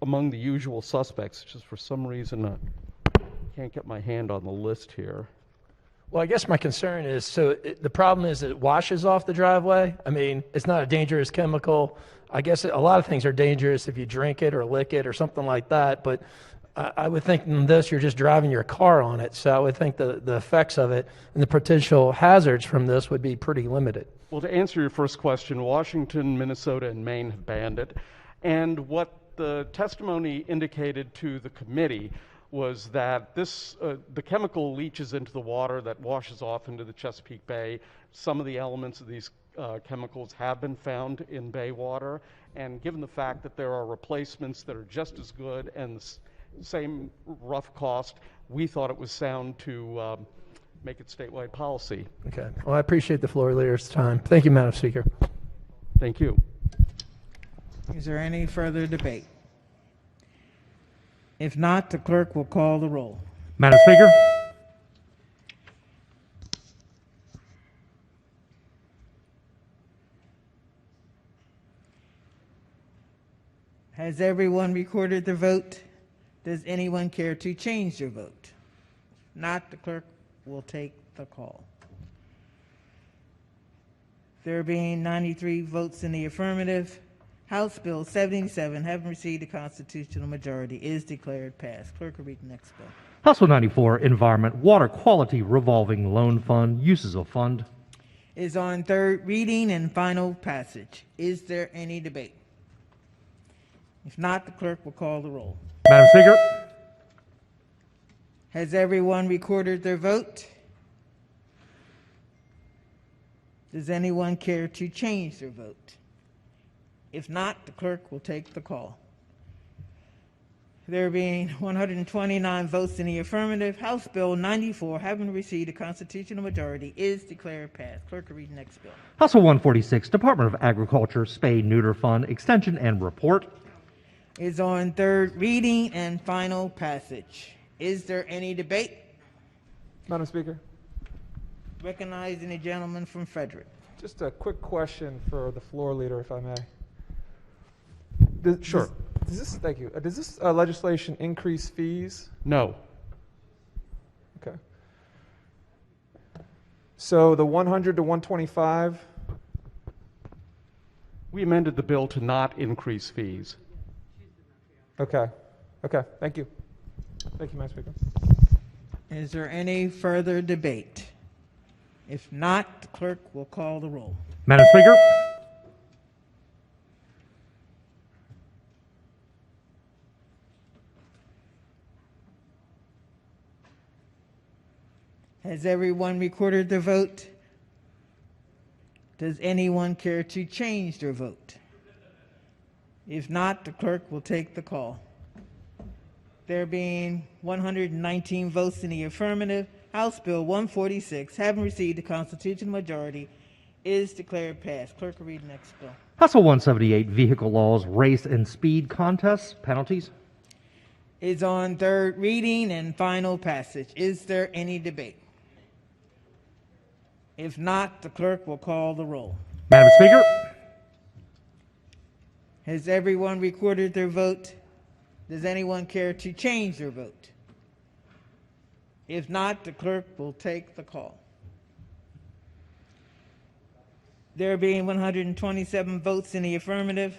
Speaker 5: among the usual suspects, just for some reason I can't get my hand on the list here.
Speaker 4: Well, I guess my concern is, the problem is it washes off the driveway. I mean, it's not a dangerous chemical. I guess a lot of things are dangerous if you drink it or lick it or something like that, but I would think in this, you're just driving your car on it, so I would think the effects of it and the potential hazards from this would be pretty limited.
Speaker 5: Well, to answer your first question, Washington, Minnesota, and Maine have banned it, and what the testimony indicated to the committee was that the chemical leaches into the water that washes off into the Chesapeake Bay. Some of the elements of these chemicals have been found in bay water, and given the fact that there are replacements that are just as good and the same rough cost, we thought it was sound to make it statewide policy.
Speaker 4: Okay. Well, I appreciate the floor leader's time. Thank you, Madam Speaker.
Speaker 5: Thank you.
Speaker 1: Is there any further debate? If not, the clerk will call the roll.
Speaker 2: Madam Speaker,
Speaker 1: Has everyone recorded their vote? Does anyone care to change their vote? If not, the clerk will take the call. There being 93 votes in the affirmative, House Bill 77, having received the constitutional majority, is declared passed. Clerk will read the next bill.
Speaker 2: House Bill 94, Environment Water Quality Revolving Loan Fund, Uses of Fund.
Speaker 1: Is on third reading and final passage. Is there any debate? If not, the clerk will call the roll.
Speaker 2: Madam Speaker,
Speaker 1: Has everyone recorded their vote? Does anyone care to change their vote? If not, the clerk will take the call. There being 129 votes in the affirmative, House Bill 94, having received a constitutional majority, is declared passed. Clerk will read the next bill.
Speaker 2: House Bill 146, Department of Agriculture Spay Neuter Fund Extension and Report.
Speaker 1: Is on third reading and final passage. Is there any debate?
Speaker 13: Madam Speaker,
Speaker 1: Recognizing the gentleman from Frederick.
Speaker 13: just a quick question for the floor leader, if I may.
Speaker 5: Sure.
Speaker 13: Thank you. Does this legislation increase fees?
Speaker 5: No.
Speaker 13: Okay. So the 100 to 125?
Speaker 5: We amended the bill to not increase fees.
Speaker 13: Okay. Okay. Thank you. Thank you, Madam Speaker.
Speaker 1: Is there any further debate? If not, the clerk will call the roll.
Speaker 2: Madam Speaker,
Speaker 1: Has everyone recorded their vote? Does anyone care to change their vote? If not, the clerk will take the call. There being 119 votes in the affirmative, House Bill 146, having received a constitutional majority, is declared passed. Clerk will read the next bill.
Speaker 2: House Bill 178, Vehicle Laws, Race and Speed Contests, Penalties.
Speaker 1: Is on third reading and final passage. Is there any debate? If not, the clerk will call the roll.
Speaker 2: Madam Speaker,
Speaker 1: Has everyone recorded their vote? Does anyone care to change their vote? If not, the clerk will take the call. There being 127 votes in the affirmative,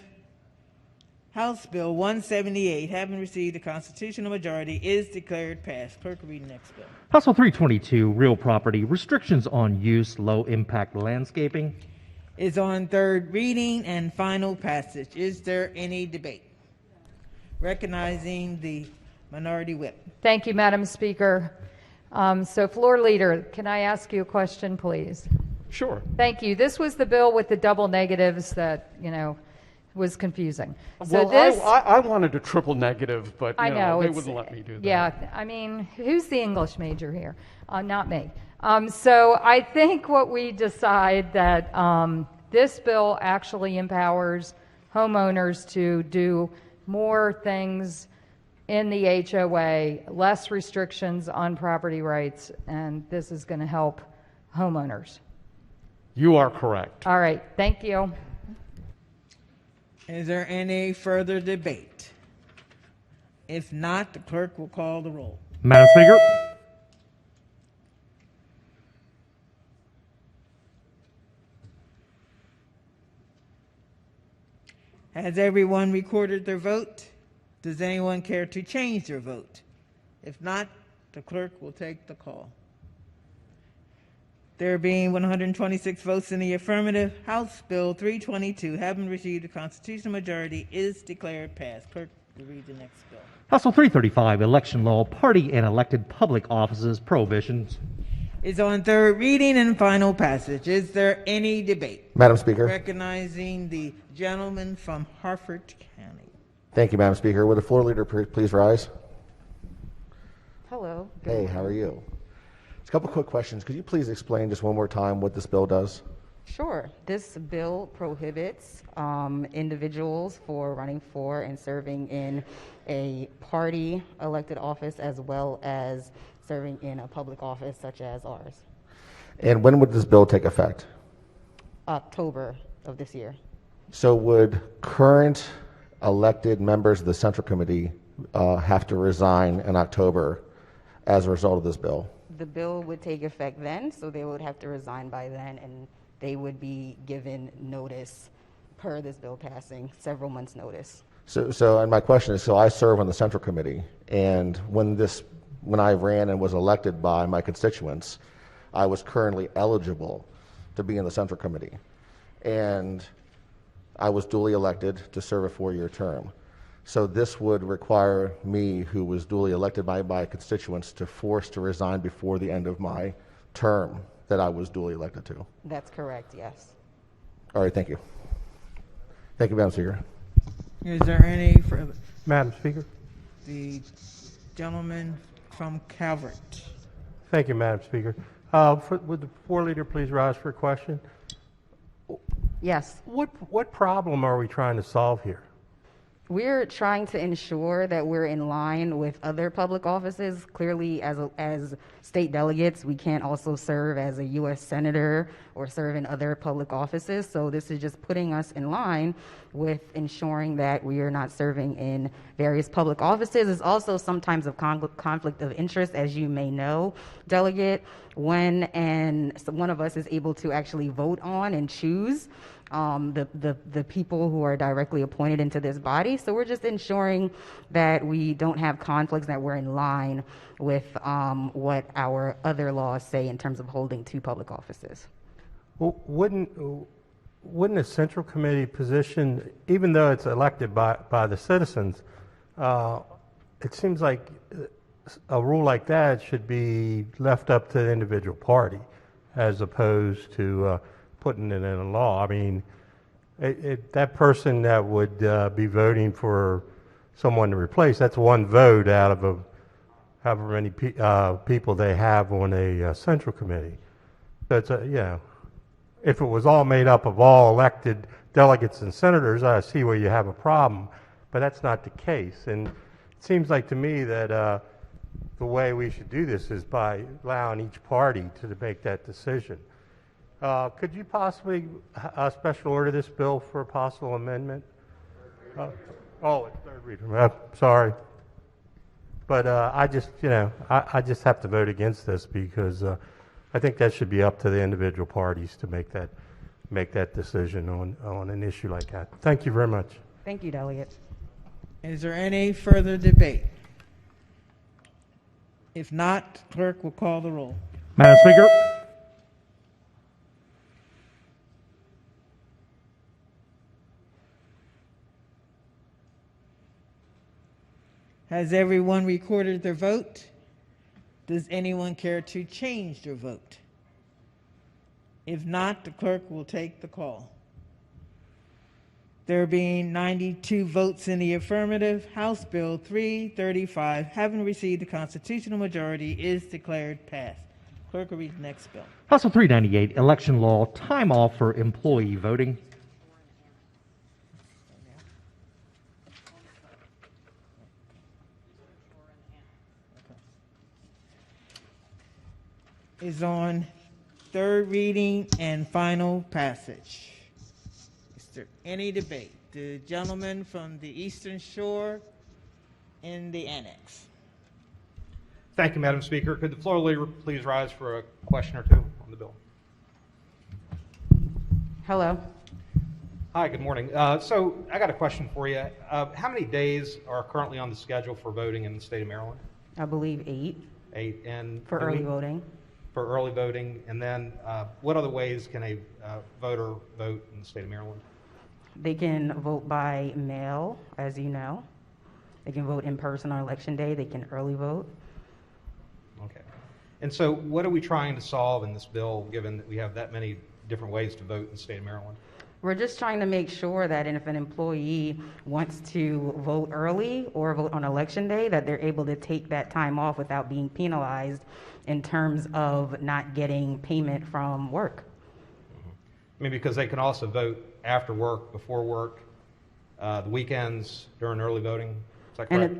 Speaker 1: House Bill 178, having received a constitutional majority, is declared passed. Clerk will read the next bill.
Speaker 2: House Bill 322, Real Property, Restrictions on Use, Low Impact Landscaping.
Speaker 1: Is on third reading and final passage. Is there any debate? Recognizing the minority whip.
Speaker 11: Thank you, Madam Speaker. So, floor leader, can I ask you a question, please?
Speaker 5: Sure.
Speaker 11: Thank you. This was the bill with the double negatives that, was confusing. So
Speaker 5: Well,
Speaker 11: this,
Speaker 5: I wanted a triple negative, but
Speaker 11: I know
Speaker 5: they
Speaker 11: it's-
Speaker 5: wouldn't let me do that.
Speaker 11: Yeah, I mean, who's the English major here? Not me. So I think what we decide that this bill actually empowers homeowners to do more things in the HOA, less restrictions on property rights, and this is going to help homeowners.
Speaker 5: You are correct.
Speaker 11: All right, thank you.
Speaker 1: Is there any further debate? If not, the clerk will call the roll.
Speaker 2: Madam Speaker,
Speaker 1: Has everyone recorded their vote? Does anyone care to change their vote? If not, the clerk will take the call. There being 126 votes in the affirmative, House Bill 322, having received a constitutional majority, is declared passed. Clerk will read the next bill.
Speaker 2: House Bill 335, Election Law, Party and Elected Public Offices, Prohibitions.
Speaker 1: Is on third reading and final passage. Is there any debate?
Speaker 4: Madam Speaker.
Speaker 1: Recognizing the gentleman from Harford County.
Speaker 4: Thank you, Madam Speaker. Would the floor leader please rise?
Speaker 10: Hello.
Speaker 4: Hey, how are you? Just a couple quick questions. Could you please explain just one more time what this bill does?
Speaker 10: Sure. This bill prohibits individuals for running for and serving in a party elected office as well as serving in a public office such as ours.
Speaker 4: And when would this bill take effect?
Speaker 10: October of this year.
Speaker 4: So would current elected members of the Central Committee have to resign in October as a result of this bill?
Speaker 10: The bill would take effect then, so they would have to resign by then, and they would be given notice per this bill passing, several months' notice.
Speaker 4: And my question is, so I serve on the Central Committee, and when I ran and was elected by my constituents, I was currently eligible to be in the Central Committee. And I was duly elected to serve a 4-year term.
Speaker 14: So this would require me, who was duly elected by my constituents, to force to resign before the end of my term that I was duly elected to.
Speaker 10: That's correct, yes.
Speaker 14: All right, thank you. Thank you, Madam Speaker.
Speaker 1: Is there any further?
Speaker 15: Madam Speaker.
Speaker 1: The gentleman from Calvert.
Speaker 15: Thank you, Madam Speaker. Would the floor leader please rise for a question?
Speaker 10: Yes.
Speaker 15: What problem are we trying to solve here?
Speaker 10: We're trying to ensure that we're in line with other public offices. Clearly, as state delegates, we can't also serve as a U.S. senator or serve in other public offices. So this is just putting us in line with ensuring that we are not serving in various public offices. It's also sometimes a conflict of interest, as you may know, delegate, when one of us is able to actually vote on and choose the people who are directly appointed into this body. So we're just ensuring that we don't have conflicts, that we're in line with what our other laws say in terms of holding two public offices.
Speaker 15: Well, wouldn't a central committee position, even though it's elected by the citizens, it seems like a rule like that should be left up to the individual party as opposed to putting it in a law. I mean, that person that would be voting for someone to replace, that's one vote out of however many people they have on a central committee. So it's if it was all made up of all elected delegates and senators, I see where you have a problem, but that's not the case. And it seems like to me that the way we should do this is by allowing each party to make that decision. Could you possibly special order this bill for a possible amendment? It's third reading. Sorry. But I just have to vote against this because I think that should be up to the individual parties to make that decision on an issue like that. Thank you very much.
Speaker 10: Thank you, Delegate.
Speaker 1: Is there any further debate? If not, clerk will call the roll.
Speaker 2: Madam Speaker.
Speaker 1: Has everyone recorded their vote? Does anyone care to change their vote? If not, the clerk will take the call. There being 92 votes in the affirmative, House Bill 335, having received the constitutional majority, is declared passed. Clerk will read the next bill.
Speaker 2: House Bill 398, election law, time off for employee voting.
Speaker 1: Is on third reading and final passage. Is there any debate? The gentleman from the Eastern Shore in the annex.
Speaker 13: Thank you, Madam Speaker. Could the floor leader please rise for a question or two on the bill?
Speaker 10: Hello.
Speaker 13: Hi, good morning. So I got a question for you. How many days are currently on the schedule for voting in the state of Maryland?
Speaker 10: I believe 8.
Speaker 13: 8. And
Speaker 10: for early voting.
Speaker 13: For early voting. And then what other ways can a voter vote in the state of Maryland?
Speaker 10: They can vote by mail, as you know. They can vote in person on election day. They can early vote.
Speaker 13: Okay. And so what are we trying to solve in this bill, given that we have that many different ways to vote in the state of Maryland?
Speaker 10: We're just trying to make sure that if an employee wants to vote early or vote on election day, that they're able to take that time off without being penalized in terms of not getting payment from work.
Speaker 13: I mean, because they can also vote after work, before work, the weekends, during early voting. Is that correct?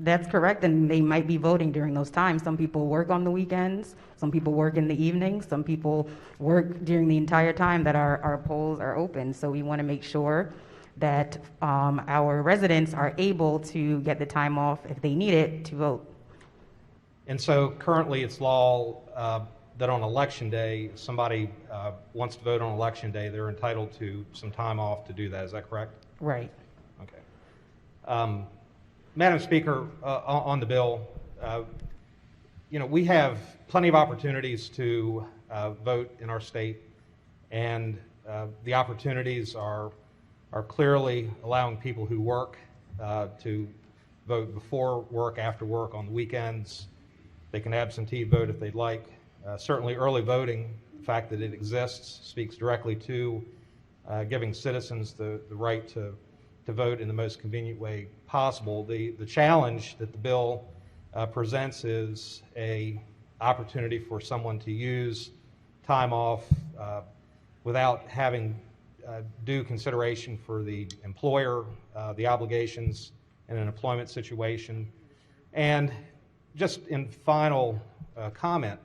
Speaker 10: That's correct, and they might be voting during those times. Some people work on the weekends, some people work in the evenings, some people work during the entire time that our polls are open. So we want to make sure that our residents are able to get the time off if they need it to vote.
Speaker 13: And so currently it's law that on election day, if somebody wants to vote on election day, they're entitled to some time off to do that. Is that correct?
Speaker 10: Right.
Speaker 13: Okay. Madam Speaker, on the bill, we have plenty of opportunities to vote in our state, and the opportunities are clearly allowing people who work to vote before work, after work, on the weekends. They can absentee vote if they'd like. Certainly early voting, the fact that it exists, speaks directly to giving citizens the right to vote in the most convenient way possible. The challenge that the bill presents is a opportunity for someone to use time off without having due consideration for the employer, the obligations in an employment situation. And just in final comment,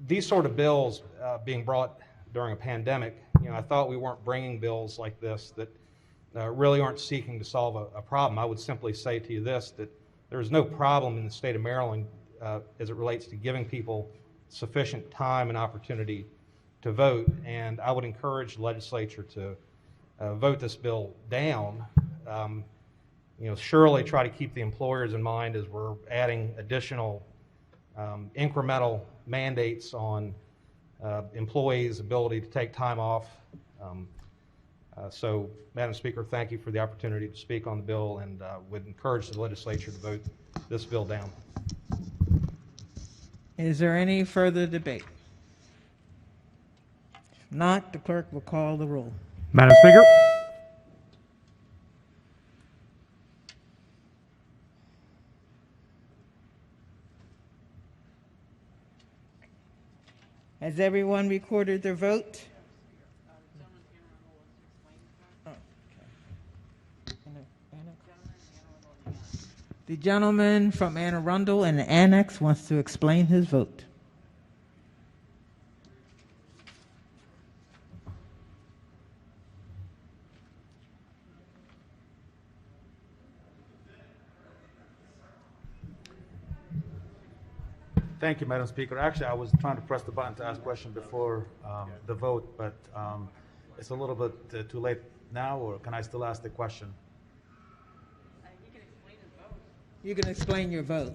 Speaker 13: these sort of bills being brought during a pandemic, I thought we weren't bringing bills like this that really aren't seeking to solve a problem. I would simply say to you this, that there's no problem in the state of Maryland as it relates to giving people sufficient time and opportunity to vote, and I would encourage the legislature to vote this bill down. Surely try to keep the employers in mind as we're adding additional incremental mandates on employees' ability to take time off. So, Madam Speaker, thank you for the opportunity to speak on the bill, and would encourage the legislature to vote this bill down.
Speaker 1: Is there any further debate? If not, the clerk will call the roll.
Speaker 2: Madam Speaker.
Speaker 1: Has everyone recorded their vote? The gentleman from Anne Arundel and the Annex wants to explain his vote.
Speaker 16: Thank you, Madam Speaker. Actually, I was trying to press the button to ask a question before the vote, but it's a little bit too late now, or can I still ask the question?
Speaker 1: You can explain your vote.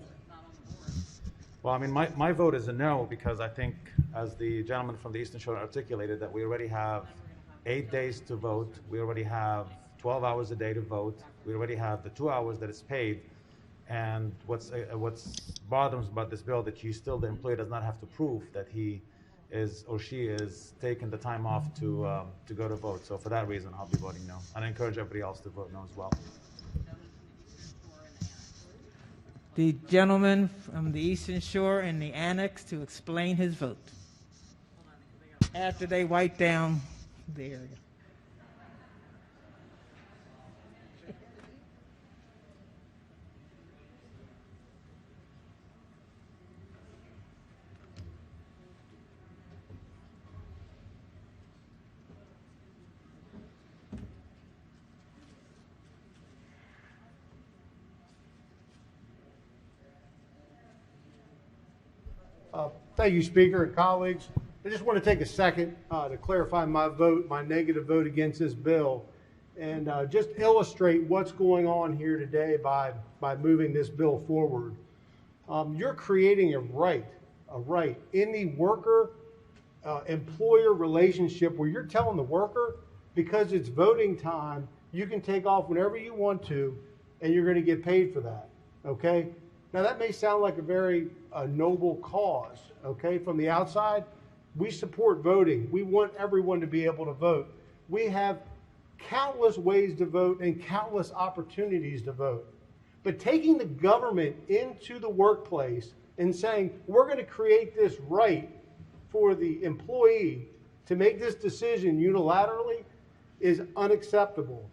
Speaker 16: Well, I mean, my vote is a no, because I think, as the gentleman from the Eastern Shore articulated, that we already have 8 days to vote. We already have 12 hours a day to vote. We already have the 2 hours that is paid. And what's bothersome about this bill, that the employee does not have to prove that he is or she is taking the time off to go to vote. So for that reason, I'll be voting no. And I encourage everybody else to vote no as well.
Speaker 1: The gentleman from the Eastern Shore and the Annex to explain his vote after they wipe down the area.
Speaker 17: Thank you, Speaker and colleagues. I just want to take a second to clarify my vote, my negative vote against this bill, and just illustrate what's going on here today by moving this bill forward. You're creating a right in the worker-employer relationship where you're telling the worker, because it's voting time, you can take off whenever you want to, and you're going to get paid for that, okay? Now, that may sound like a very noble cause, okay? From the outside, we support voting. We want everyone to be able to vote. We have countless ways to vote and countless opportunities to vote. But taking the government into the workplace and saying, we're going to create this right for the employee to make this decision unilaterally is unacceptable.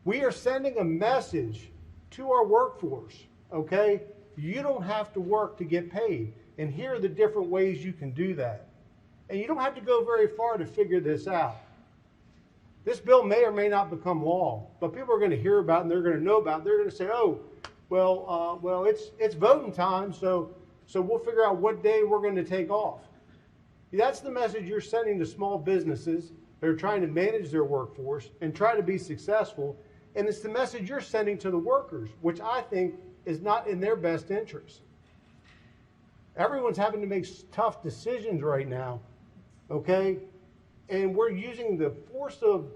Speaker 17: We are sending a message to our workforce, okay? You don't have to work to get paid. And here are the different ways you can do that. And you don't have to go very far to figure this out. This bill may or may not become law, but people are going to hear about it and they're going to know about it. They're going to say, oh, well, it's voting time, so we'll figure out what day we're going to take off. That's the message you're sending to small businesses that are trying to manage their workforce and try to be successful. And it's the message you're sending to the workers, which I think is not in their best interest. Everyone's having to make tough decisions right now, okay? And we're using the force of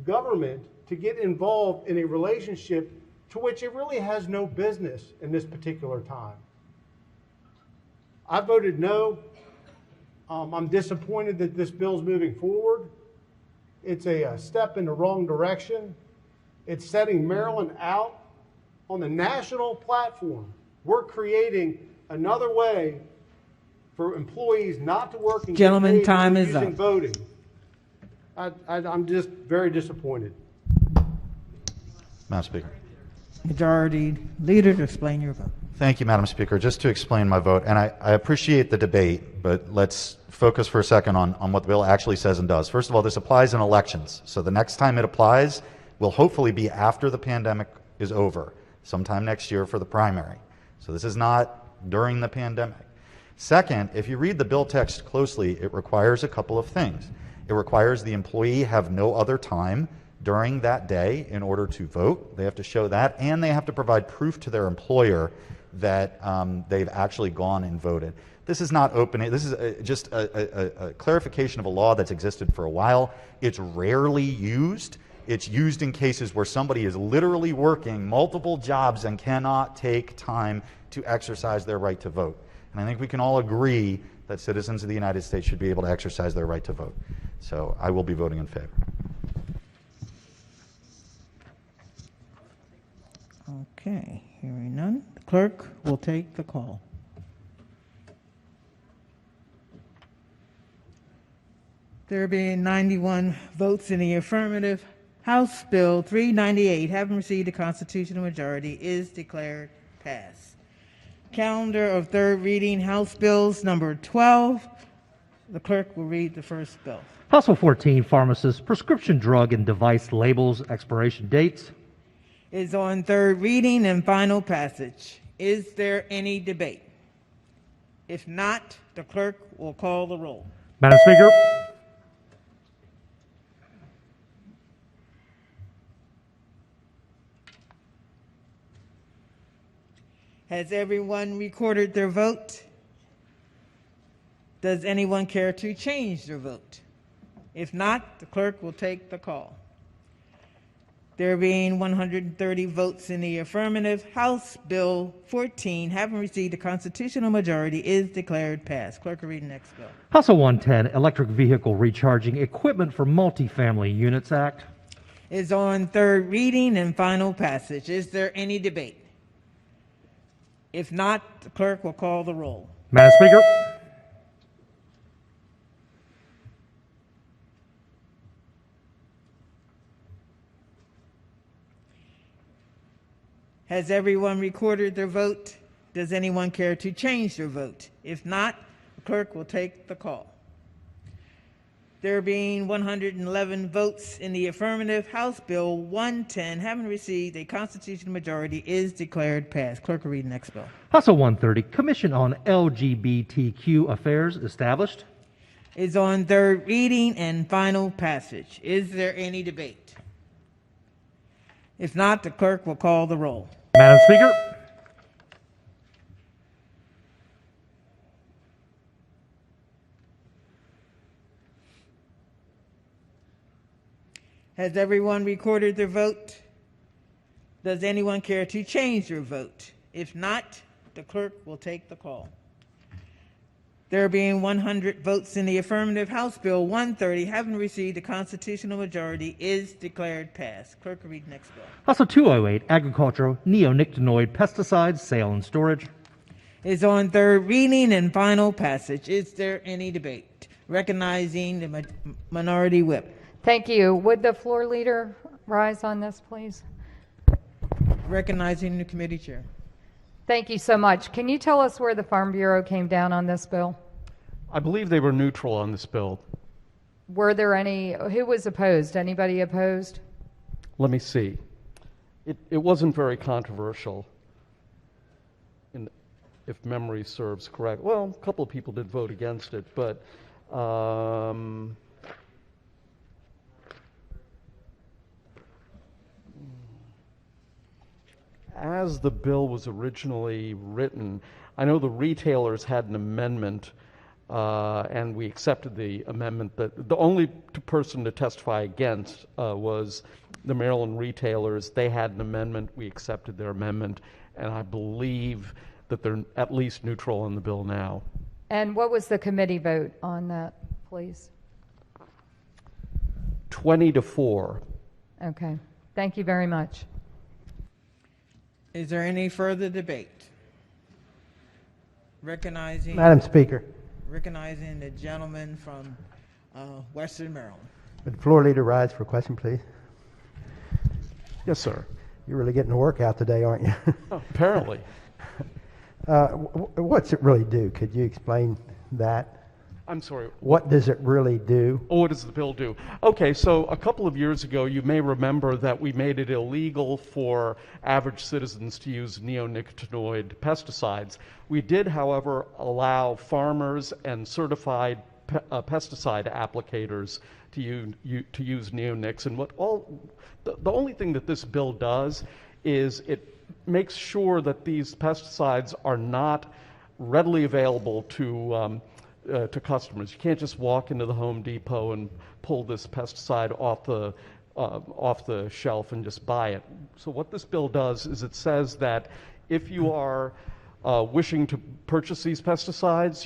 Speaker 17: government to get involved in a relationship to which it really has no business in this particular time. I voted no. I'm disappointed that this bill's moving forward. It's a step in the wrong direction. It's setting Maryland out on the national platform. We're creating another way for employees not to work and
Speaker 1: Gentlemen,
Speaker 17: get paid
Speaker 1: time
Speaker 17: for
Speaker 1: is
Speaker 17: using
Speaker 1: up.
Speaker 17: voting. I'm just very disappointed.
Speaker 3: Madam Speaker.
Speaker 1: Majority Leader, to explain your vote.
Speaker 3: Thank you, Madam Speaker. Just to explain my vote, and I appreciate the debate, but let's focus for a second on what the bill actually says and does. First of all, this applies in elections. So the next time it applies will hopefully be after the pandemic is over, sometime next year for the primary. So this is not during the pandemic. Second, if you read the bill text closely, it requires a couple of things. It requires the employee have no other time during that day in order to vote. They have to show that, and they have to provide proof to their employer that they've actually gone and voted. This is not open. This is just a clarification of a law that's existed for a while. It's rarely used. It's used in cases where somebody is literally working multiple jobs and cannot take time to exercise their right to vote. And I think we can all agree that citizens of the United States should be able to exercise their right to vote. So I will be voting in favor.
Speaker 1: Okay, hearing none. The clerk will take the call. There being 91 votes in the affirmative, House Bill 398, having received a constitutional majority, is declared passed. Calendar of third reading, House Bills number 12. The clerk will read the first bill.
Speaker 2: House Bill 14, pharmacist, prescription drug and device labels, expiration dates.
Speaker 1: Is on third reading and final passage. Is there any debate? If not, the clerk will call the roll.
Speaker 2: Madam Speaker.
Speaker 1: Has everyone recorded their vote? Does anyone care to change their vote? If not, the clerk will take the call. There being 130 votes in the affirmative, House Bill 14, having received a constitutional majority, is declared passed. Clerk will read the next bill.
Speaker 2: House Bill 110, Electric Vehicle Recharging Equipment for Multifamily Units Act.
Speaker 1: Is on third reading and final passage. Is there any debate? If not, the clerk will call the roll.
Speaker 2: Madam Speaker.
Speaker 1: Has everyone recorded their vote? Does anyone care to change their vote? If not, the clerk will take the call. There being 111 votes in the affirmative, House Bill 110, having received a constitutional majority, is declared passed. Clerk will read the next bill.
Speaker 2: House Bill 130, Commission on LGBTQ Affairs established.
Speaker 1: Is on third reading and final passage. Is there any debate? If not, the clerk will call the roll.
Speaker 2: Madam Speaker.
Speaker 1: Has everyone recorded their vote? Does anyone care to change their vote? If not, the clerk will take the call. There being 100 votes in the affirmative, House Bill 130, having received a constitutional majority, is declared passed. Clerk will read the next bill.
Speaker 2: House Bill 208, Agricultural Neonicotinoid Pesticides Sale and Storage.
Speaker 1: Is on third reading and final passage. Is there any debate? Recognizing the minority whip.
Speaker 11: Thank you. Would the floor leader rise on this, please?
Speaker 1: Recognizing the committee chair.
Speaker 11: Thank you so much. Can you tell us where the Farm Bureau came down on this bill?
Speaker 5: I believe they were neutral on this bill.
Speaker 11: Were there any, who was opposed? Anybody opposed?
Speaker 5: Let me see. It wasn't very controversial, if memory serves correct. Well, a couple of people did vote against it, but as the bill was originally written, I know the retailers had an amendment, and we accepted the amendment. The only person to testify against was the Maryland retailers. They had an amendment. We accepted their amendment, and I believe that they're at least neutral on the bill now.
Speaker 11: And what was the committee vote on that, please?
Speaker 5: 20-4.
Speaker 11: Okay. Thank you very much.
Speaker 1: Is there any further debate? Recognizing
Speaker 18: Madam Speaker.
Speaker 1: Recognizing the gentleman from Western Maryland.
Speaker 18: Would the floor leader rise for a question, please?
Speaker 5: Yes, sir.
Speaker 18: You're really getting the work out today, aren't you?
Speaker 5: Apparently.
Speaker 18: What's it really do? Could you explain that?
Speaker 5: I'm sorry.
Speaker 18: What does it really do?
Speaker 5: Oh, what does the bill do? Okay, so a couple of years ago, you may remember that we made it illegal for average citizens to use neonicotinoid pesticides. We did, however, allow farmers and certified pesticide applicators to use neonics. And the only thing that this bill does is it makes sure that these pesticides are not readily available to customers. You can't just walk into the Home Depot and pull this pesticide off the shelf and just buy it. So what this bill does is it says that if you are wishing to purchase these pesticides,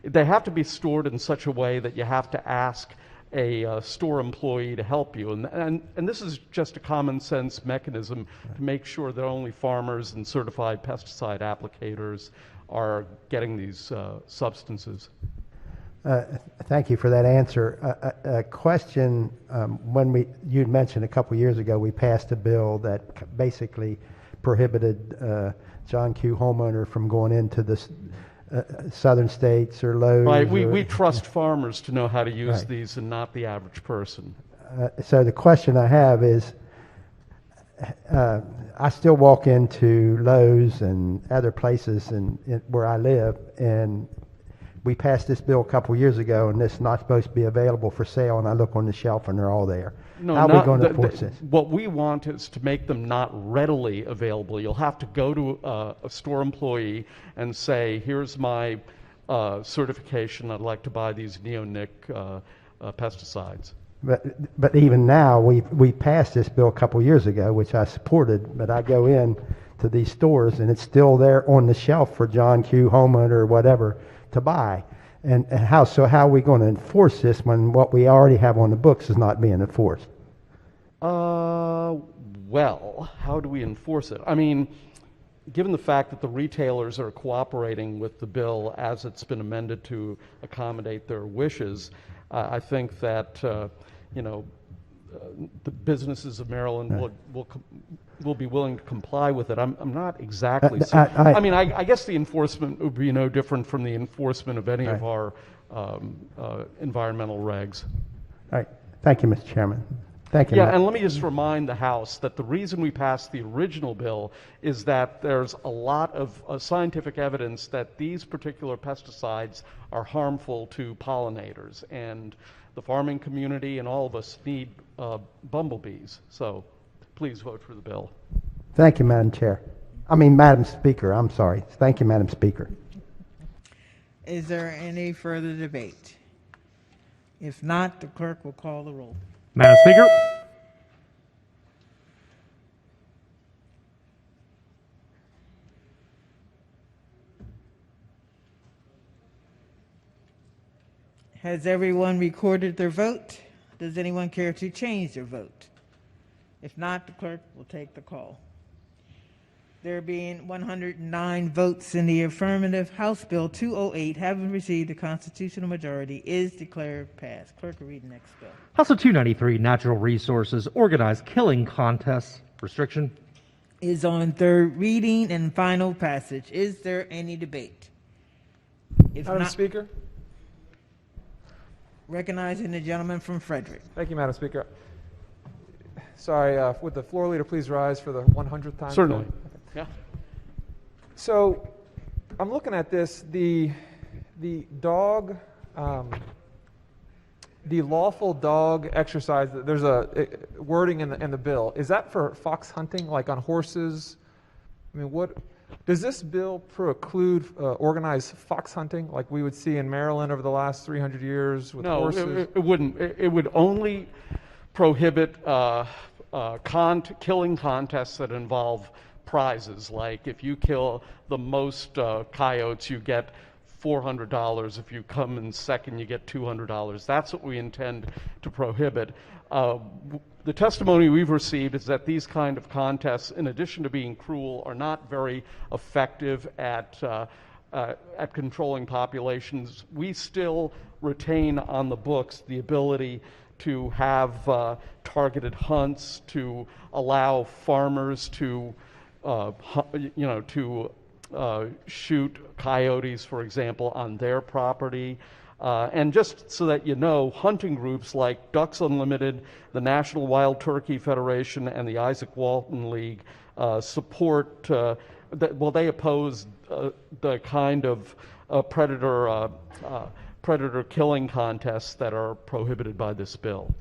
Speaker 5: they have to be stored in such a way that you have to ask a store employee to help you. And this is just a common sense mechanism to make sure that only farmers and certified pesticide applicators are getting these substances.
Speaker 18: Thank you for that answer. A question, you'd mentioned a couple years ago, we passed a bill that basically prohibited John Q. homeowner from going into the southern states or Lowe's.
Speaker 5: Right, we trust farmers to know how to use these and not the average person.
Speaker 18: So the question I have is, I still walk into Lowe's and other places where I live, and we passed this bill a couple years ago, and it's not supposed to be available for sale, and I look on the shelf and they're all there.
Speaker 5: No,
Speaker 18: how are we going to enforce this?
Speaker 5: What we want is to make them not readily available. You'll have to go to a store employee and say, here's my certification, I'd like to buy these neonic pesticides.
Speaker 18: But even now, we passed this bill a couple years ago, which I supported, but I go in to these stores and it's still there on the shelf for John Q. homeowner or whatever to buy. And how are we going to enforce this when what we already have on the books is not being enforced?
Speaker 5: Well, how do we enforce it? I mean, given the fact that the retailers are cooperating with the bill as it's been amended to accommodate their wishes, I think that the businesses of Maryland will be willing to comply with it. I'm not exactly. I guess the enforcement would be no different from the enforcement of any of our environmental regs.
Speaker 18: All right. Thank you, Mr. Chairman. Thank you.
Speaker 5: Yeah, and let me just remind the House that the reason we passed the original bill is that there's a lot of scientific evidence that these particular pesticides are harmful to pollinators, and the farming community and all of us need bumblebees. So please vote for the bill.
Speaker 18: Thank you, Madam Speaker. I'm sorry. Thank you, Madam Speaker.
Speaker 1: Is there any further debate? If not, the clerk will call the roll.
Speaker 2: Madam Speaker.
Speaker 1: Has everyone recorded their vote? Does anyone care to change their vote? If not, the clerk will take the call. There being 109 votes in the affirmative, House Bill 208, having received a constitutional majority, is declared passed. Clerk will read the next bill.
Speaker 2: House Bill 293, Natural Resources Organized Killing Contests Restriction.
Speaker 1: Is on third reading and final passage. Is there any debate? If
Speaker 19: Madam
Speaker 1: not,
Speaker 19: Speaker.
Speaker 1: Recognizing the gentleman from Frederick.
Speaker 19: Thank you, Madam Speaker. Sorry, would the floor leader please rise for the 100th time?
Speaker 5: Certainly. Yeah.
Speaker 19: So I'm looking at this, the dog, the lawful dog exercise, there's a wording in the bill. Is that for fox hunting, like on horses? I mean, Does this bill preclude organized fox hunting like we would see in Maryland over the last 300 years with
Speaker 5: No,
Speaker 19: horses?
Speaker 5: it wouldn't. It would only prohibit killing contests that involve prizes. Like if you kill the most coyotes, you get $400. If you come in second, you get $200. That's what we intend to prohibit. The testimony we've received is that these kind of contests, in addition to being cruel, are not very effective at controlling populations. We still retain on the books the ability to have targeted hunts, to allow farmers to shoot coyotes, for example, on their property. And just so that you know, hunting groups like Ducks Unlimited, the National Wild Turkey Federation, and the Isaac Walton League support, they oppose the kind of predator killing contests that are prohibited by this bill.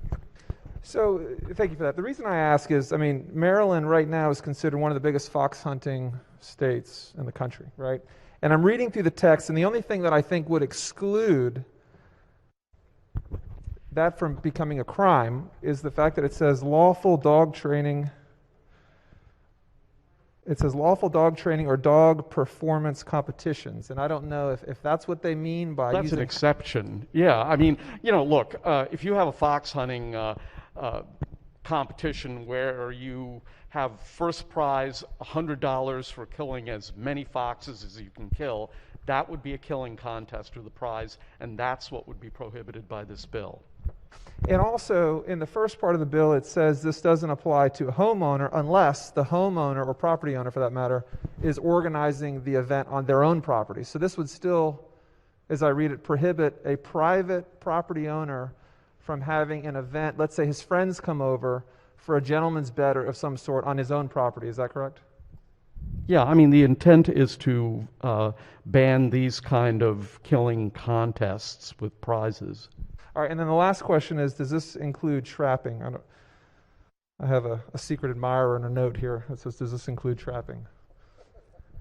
Speaker 19: So, thank you for that. The reason I ask is, I mean, Maryland right now is considered one of the biggest fox hunting states in the country, right? And I'm reading through the text, and the only thing that I think would exclude that from becoming a crime is the fact that it says lawful dog training. It says lawful dog training or dog performance competitions. And I don't know if that's what they mean by
Speaker 5: That's
Speaker 19: using
Speaker 5: an exception. Yeah, I mean, look, if you have a fox hunting competition where you have first prize $100 for killing as many foxes as you can kill, that would be a killing contest for the prize, and that's what would be prohibited by this bill.
Speaker 19: And also, in the first part of the bill, it says this doesn't apply to a homeowner unless the homeowner, or property owner for that matter, is organizing the event on their own property. So this would still, as I read it, prohibit a private property owner from having an event. Let's say his friends come over for a gentleman's bet of some sort on his own property. Is that correct?
Speaker 5: Yeah, I mean, the intent is to ban these kind of killing contests with prizes.
Speaker 19: All right, and then the last question is, does this include trapping? I have a secret admirer and a note here that says, does this include trapping?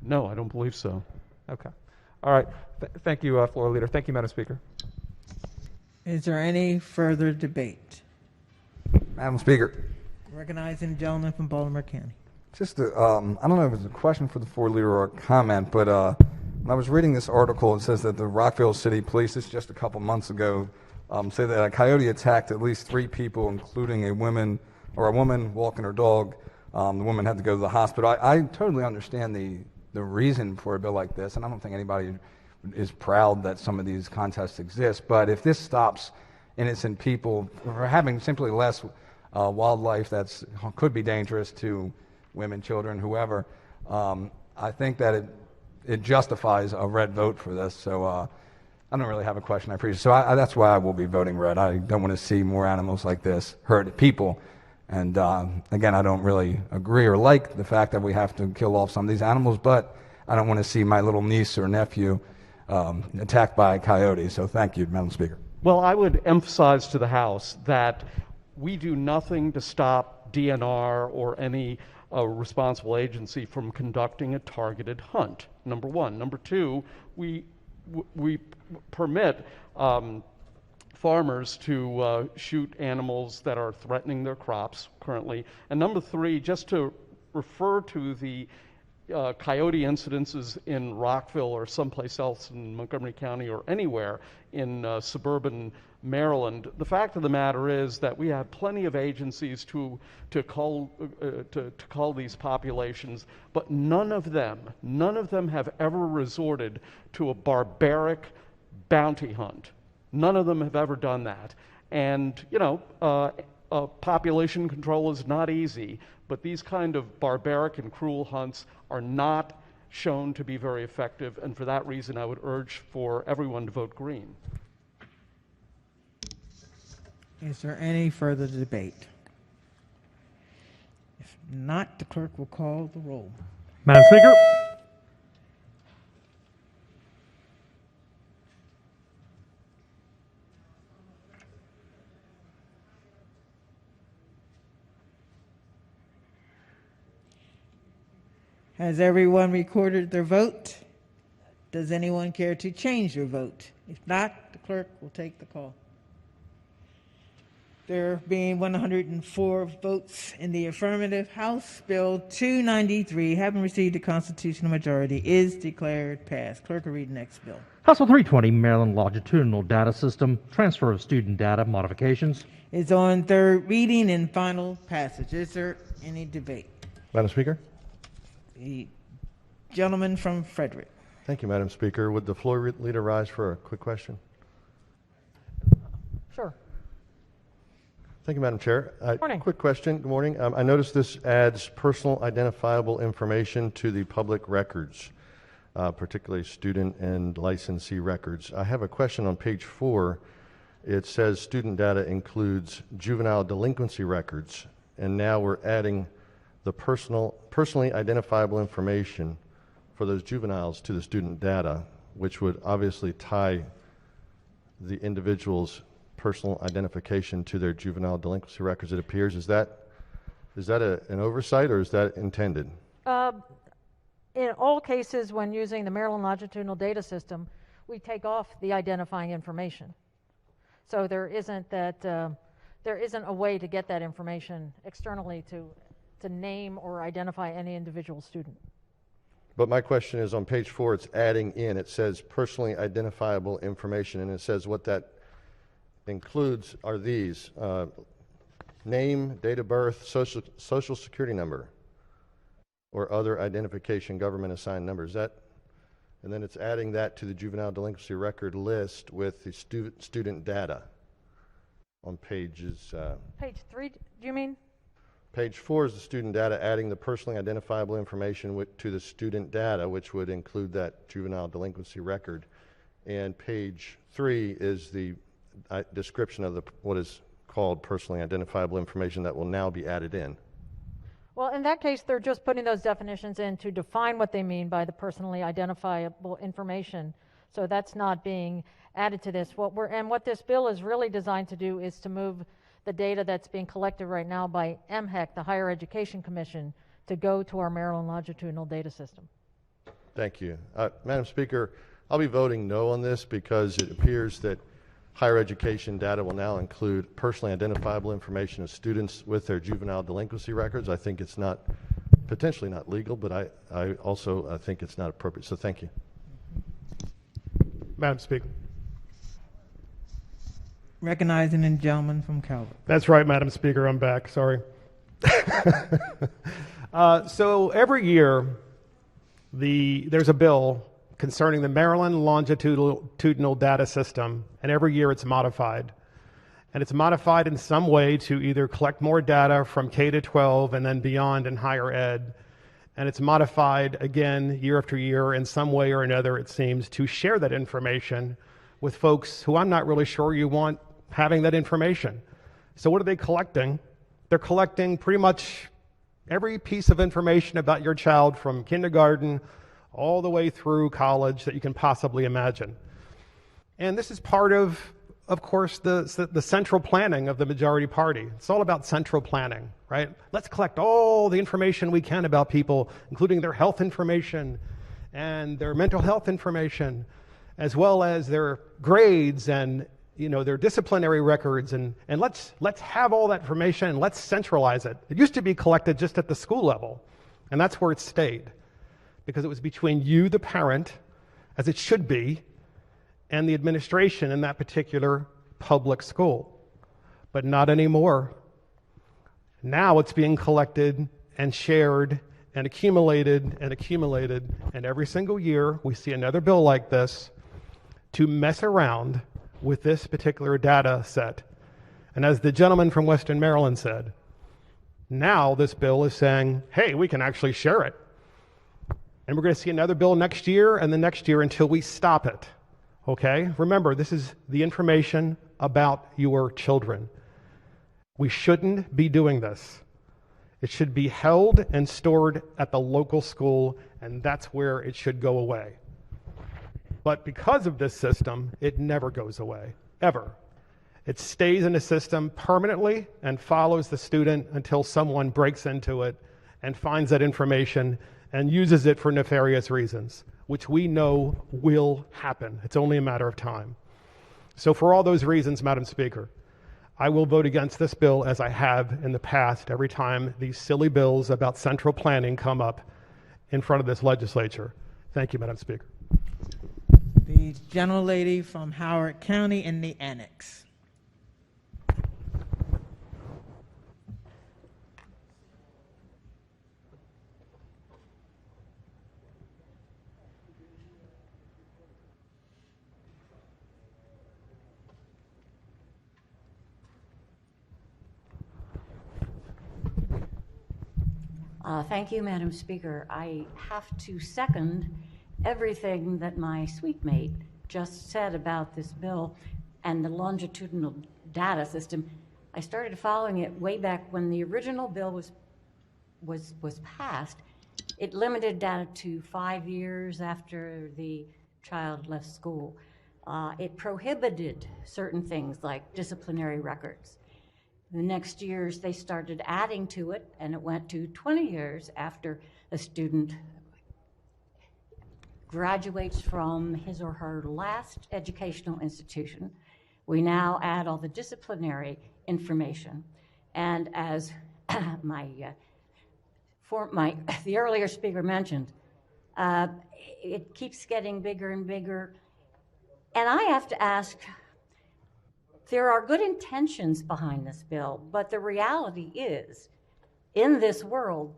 Speaker 5: No, I don't believe so.
Speaker 19: Okay. All right. Thank you, Floor Leader. Thank you, Madam Speaker.
Speaker 1: Is there any further debate?
Speaker 20: Madam Speaker.
Speaker 1: Recognizing the gentleman from Baltimore County.
Speaker 20: Just, I don't know if it's a question for the floor leader or a comment, but when I was reading this article, it says that the Rockville City Police, this just a couple months ago, say that a coyote attacked at least 3 people, including a woman walking her dog. The woman had to go to the hospital. I totally understand the reason for a bill like this, and I don't think anybody is proud that some of these contests exist. But if this stops innocent people from having simply less wildlife that could be dangerous to women, children, whoever, I think that it justifies a red vote for this. So I don't really have a question. I appreciate it. So that's why I will be voting red. I don't want to see more animals like this hurt people. And again, I don't really agree or like the fact that we have to kill off some of these animals, but I don't want to see my little niece or nephew attacked by a coyote. So thank you, Madam Speaker.
Speaker 5: Well, I would emphasize to the House that we do nothing to stop DNR or any responsible agency from conducting a targeted hunt, number one. Number two, we permit farmers to shoot animals that are threatening their crops currently. And number three, just to refer to the coyote incidences in Rockville or someplace else in Montgomery County or anywhere in suburban Maryland, the fact of the matter is that we have plenty of agencies to call these populations, but none of them have ever resorted to a barbaric bounty hunt. None of them have ever done that. And, population control is not easy, but these kind of barbaric and cruel hunts are not shown to be very effective, and for that reason I would urge for everyone to vote green.
Speaker 1: Is there any further debate? If not, the clerk will call the roll.
Speaker 2: Madam Speaker.
Speaker 1: Has everyone recorded their vote? Does anyone care to change their vote? If not, the clerk will take the call. There being 104 votes in the affirmative, House Bill 293, having received a constitutional majority, is declared passed. Clerk will read the next bill.
Speaker 2: House Bill 320, Maryland Longitudinal Data System, Transfer of Student Data Modifications.
Speaker 1: It's on third reading and final passage. Is there any debate?
Speaker 21: Madam Speaker?
Speaker 1: The gentleman from Frederick.
Speaker 21: Thank you, Madam Speaker. Would the floor leader rise for a quick question?
Speaker 12: Sure.
Speaker 21: Thank you, Madam Chair.
Speaker 12: Morning.
Speaker 21: Quick question. Good morning. I noticed this adds personal identifiable information to the public records, particularly student and licensee records. I have a question on page 4. It says student data includes juvenile delinquency records, and now we're adding the personally identifiable information for those juveniles to the student data, which would obviously tie the individual's personal identification to their juvenile delinquency records, it appears. Is that an oversight, or is that intended?
Speaker 12: In all cases, when using the Maryland Longitudinal Data System, we take off the identifying information. So there isn't a way to get that information externally to name or identify any individual student.
Speaker 21: But my question is, on page 4, it's adding in, it says personally identifiable information, and it says what that includes are these: name, date of birth, social security number, or other identification government assigned numbers. And then it's adding that to the juvenile delinquency record list with the student data on pages.
Speaker 12: Page 3, do you mean?
Speaker 21: Page 4 is the student data, adding the personally identifiable information to the student data, which would include that juvenile delinquency record. And page 3 is the description of what is called personally identifiable information that will now be added in.
Speaker 12: Well, in that case, they're just putting those definitions in to define what they mean by the personally identifiable information. So that's not being added to this. What this bill is really designed to do is to move the data that's being collected right now by MHEC, the Higher Education Commission, to go to our Maryland Longitudinal Data System.
Speaker 21: Thank you. Madam Speaker, I'll be voting no on this because it appears that higher education data will now include personally identifiable information of students with their juvenile delinquency records. I think it's potentially not legal, but I also think it's not appropriate. So thank you.
Speaker 22: Madam Speaker.
Speaker 1: Recognizing the gentleman from Calvert.
Speaker 22: That's right, Madam Speaker. I'm back. Sorry. So every year, there's a bill concerning the Maryland Longitudinal Data System, and every year it's modified. And it's modified in some way to either collect more data from K to 12 and then beyond in higher ed. And it's modified again year after year in some way or another, it seems, to share that information with folks who I'm not really sure you want having that information. So what are they collecting? They're collecting pretty much every piece of information about your child from kindergarten all the way through college that you can possibly imagine. And this is part of course, the central planning of the majority party. It's all about central planning, right? Let's collect all the information we can about people, including their health information and their mental health information, as well as their grades and their disciplinary records, and let's have all that information and let's centralize it. It used to be collected just at the school level, and that's where it stayed, because it was between you, the parent, as it should be, and the administration in that particular public school. But not anymore. Now it's being collected and shared and accumulated, and every single year we see another bill like this to mess around with this particular data set. And as the gentleman from Western Maryland said, now this bill is saying, hey, we can actually share it. And we're going to see another bill next year and the next year until we stop it. Okay? Remember, this is the information about your children. We shouldn't be doing this. It should be held and stored at the local school, and that's where it should go away. But because of this system, it never goes away, ever. It stays in the system permanently and follows the student until someone breaks into it and finds that information and uses it for nefarious reasons, which we know will happen. It's only a matter of time. So for all those reasons, Madam Speaker, I will vote against this bill as I have in the past every time these silly bills about central planning come up in front of this legislature. Thank you, Madam Speaker.
Speaker 1: The gentlelady from Howard County in the annex.
Speaker 6: Thank you, Madam Speaker. I have to second everything that my sweet mate just said about this bill and the longitudinal data system. I started following it way back when the original bill was passed. It limited data to 5 years after the child left school. It prohibited certain things like disciplinary records. The next years, they started adding to it, and it went to 20 years after a student graduates from his or her last educational institution. We now add all the disciplinary information. And as the earlier speaker mentioned, it keeps getting bigger and bigger. And I have to ask, there are good intentions behind this bill, but the reality is, in this world,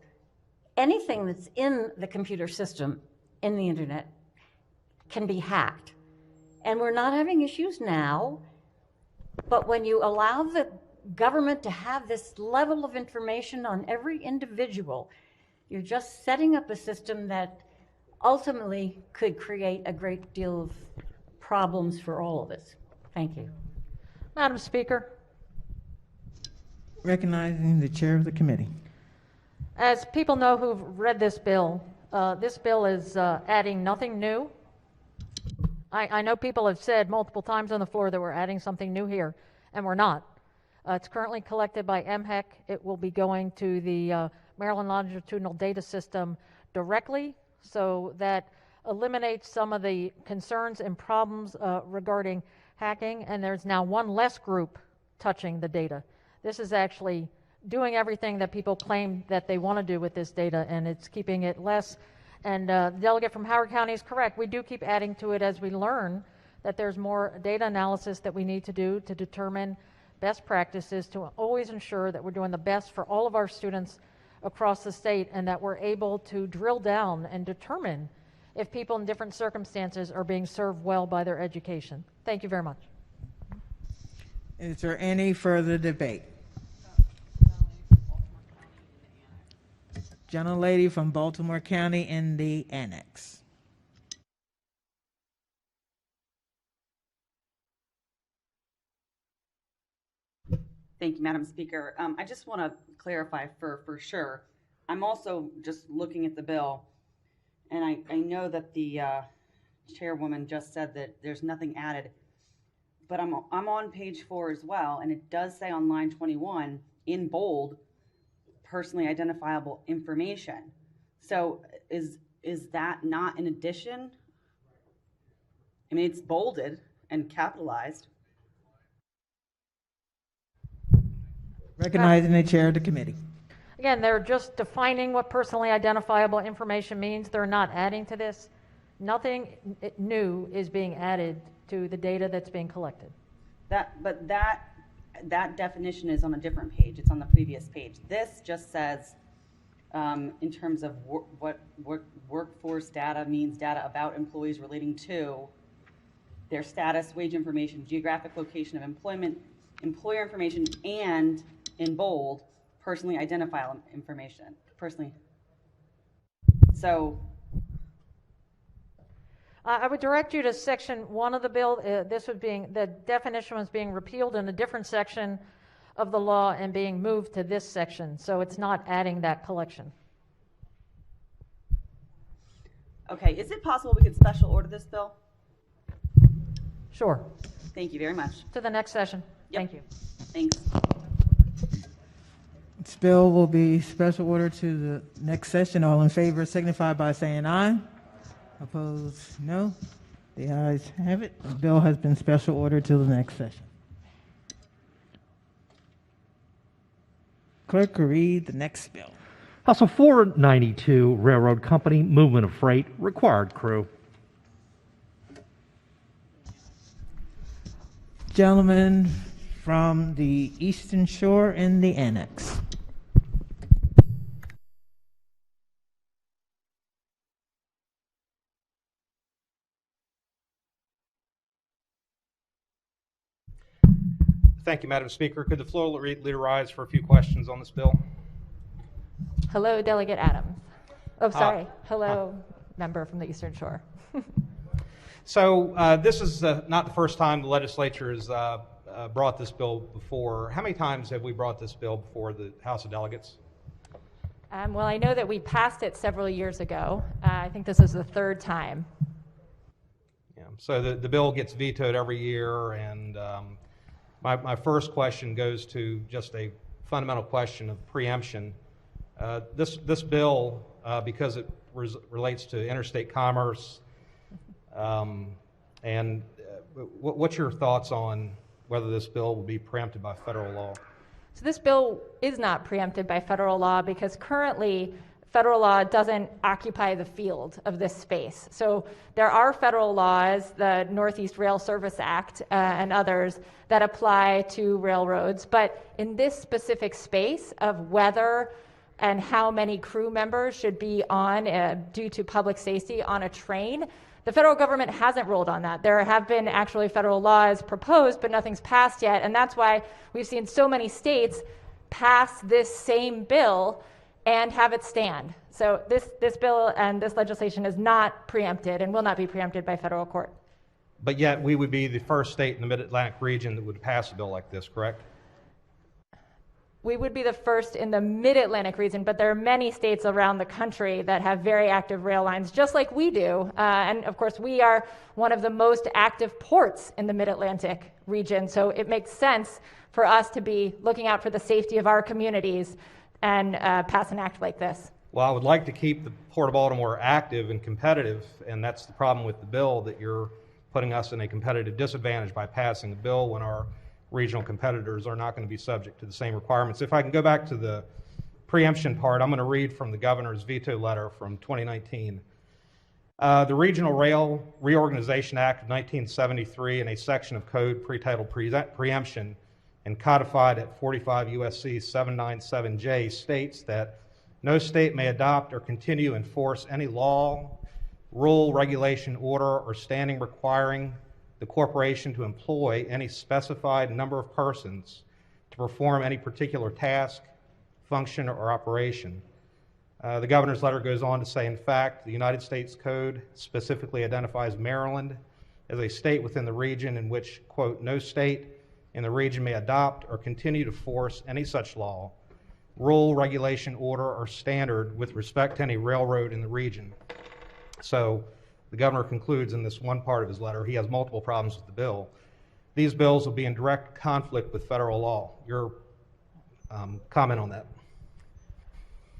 Speaker 6: anything that's in the computer system, in the internet, can be hacked. And we're not having issues now, but when you allow the government to have this level of information on every individual, you're just setting up a system that ultimately could create a great deal of problems for all of us. Thank you.
Speaker 12: Madam Speaker,
Speaker 1: Recognizing the chair of the committee.
Speaker 12: as people know who've read this bill is adding nothing new. I know people have said multiple times on the floor that we're adding something new here, and we're not. It's currently collected by MHEC. It will be going to the Maryland Longitudinal Data System directly, so that eliminates some of the concerns and problems regarding hacking, and there's now one less group touching the data. This is actually doing everything that people claim that they want to do with this data, and it's keeping it less. And the delegate from Howard County is correct. We do keep adding to it as we learn that there's more data analysis that we need to do to determine best practices to always ensure that we're doing the best for all of our students across the state, and that we're able to drill down and determine if people in different circumstances are being served well by their education. Thank you very much.
Speaker 1: Is there any further debate? Gentlelady from Baltimore County in the annex.
Speaker 7: Thank you, Madam Speaker. I just want to clarify for sure. I'm also just looking at the bill, and I know that the chairwoman just said that there's nothing added, but I'm on page 4 as well, and it does say on line 21 in bold, personally identifiable information. So is that not an addition? I mean, it's bolded and capitalized.
Speaker 1: Recognizing the chair of the committee.
Speaker 12: Again, they're just defining what personally identifiable information means. They're not adding to this. Nothing new is being added to the data that's being collected.
Speaker 7: But that definition is on a different page. It's on the previous page. This just says, in terms of what workforce data means, data about employees relating to their status, wage information, geographic location of employment, employer information, and in bold, personally identifiable information. So
Speaker 12: I would direct you to section 1 of the bill. The definition was being repealed in a different section of the law and being moved to this section, so it's not adding that collection.
Speaker 7: okay, is it possible we could special order this bill?
Speaker 12: Sure.
Speaker 7: Thank you very much.
Speaker 12: To the next session.
Speaker 7: Yep.
Speaker 12: Thank you.
Speaker 7: Thanks.
Speaker 1: This bill will be special order to the next session. All in favor signify by saying aye. Opposed, no. The ayes have it. The bill has been special ordered to the next session. Clerk will read the next bill.
Speaker 2: House Bill 492, Railroad Company, Movement of Freight, Required Crew.
Speaker 1: Gentlemen from the Eastern Shore and the Annex.
Speaker 13: Thank you, Madam Speaker. Could the floor leader rise for a few questions on this bill?
Speaker 12: Hello, Delegate Adams. Oh, sorry. Hello, member from the Eastern Shore.
Speaker 13: So this is not the first time the legislature has brought this bill before. How many times have we brought this bill before the House of Delegates?
Speaker 12: Well, I know that we passed it several years ago. I think this is the third time.
Speaker 13: Yeah. So the bill gets vetoed every year, and my first question goes to just a fundamental question of preemption. This bill, because it relates to interstate commerce, and what's your thoughts on whether this bill will be preempted by federal law?
Speaker 12: So this bill is not preempted by federal law because currently federal law doesn't occupy the field of this space. So there are federal laws, the Northeast Rail Service Act and others, that apply to railroads. But in this specific space of whether and how many crew members should be on, due to public safety, on a train, the federal government hasn't ruled on that. There have been actually federal laws proposed, but nothing's passed yet. And that's why we've seen so many states pass this same bill and have it stand. So this bill and this legislation is not preempted and will not be preempted by federal court.
Speaker 13: But yet we would be the first state in the Mid-Atlantic region that would pass a bill like this, correct?
Speaker 12: We would be the first in the Mid-Atlantic region, but there are many states around the country that have very active rail lines, just like we do. And of course, we are one of the most active ports in the Mid-Atlantic region. So it makes sense for us to be looking out for the safety of our communities and pass an act like this.
Speaker 13: Well, I would like to keep the Port of Baltimore active and competitive, and that's the problem with the bill, that you're putting us in a competitive disadvantage by passing a bill when our regional competitors are not going to be subject to the same requirements. If I can go back to the preemption part, I'm going to read from the governor's veto letter from 2019. The Regional Rail Reorganization Act of 1973, in a section of code pre-titled preemption and codified at 45 U.S.C. 797J, states that no state may adopt or continue to enforce any law, rule, regulation, order, or standing requiring the corporation to employ any specified number of persons to perform any particular task, function, or operation. The governor's letter goes on to say, in fact, the United States Code specifically identifies Maryland as a state within the region in which, quote, no state in the region may adopt or continue to force any such law, rule, regulation, order, or standard with respect to any railroad in the region. So the governor concludes in this one part of his letter, he has multiple problems with the bill. These bills will be in direct conflict with federal law. Your comment on that?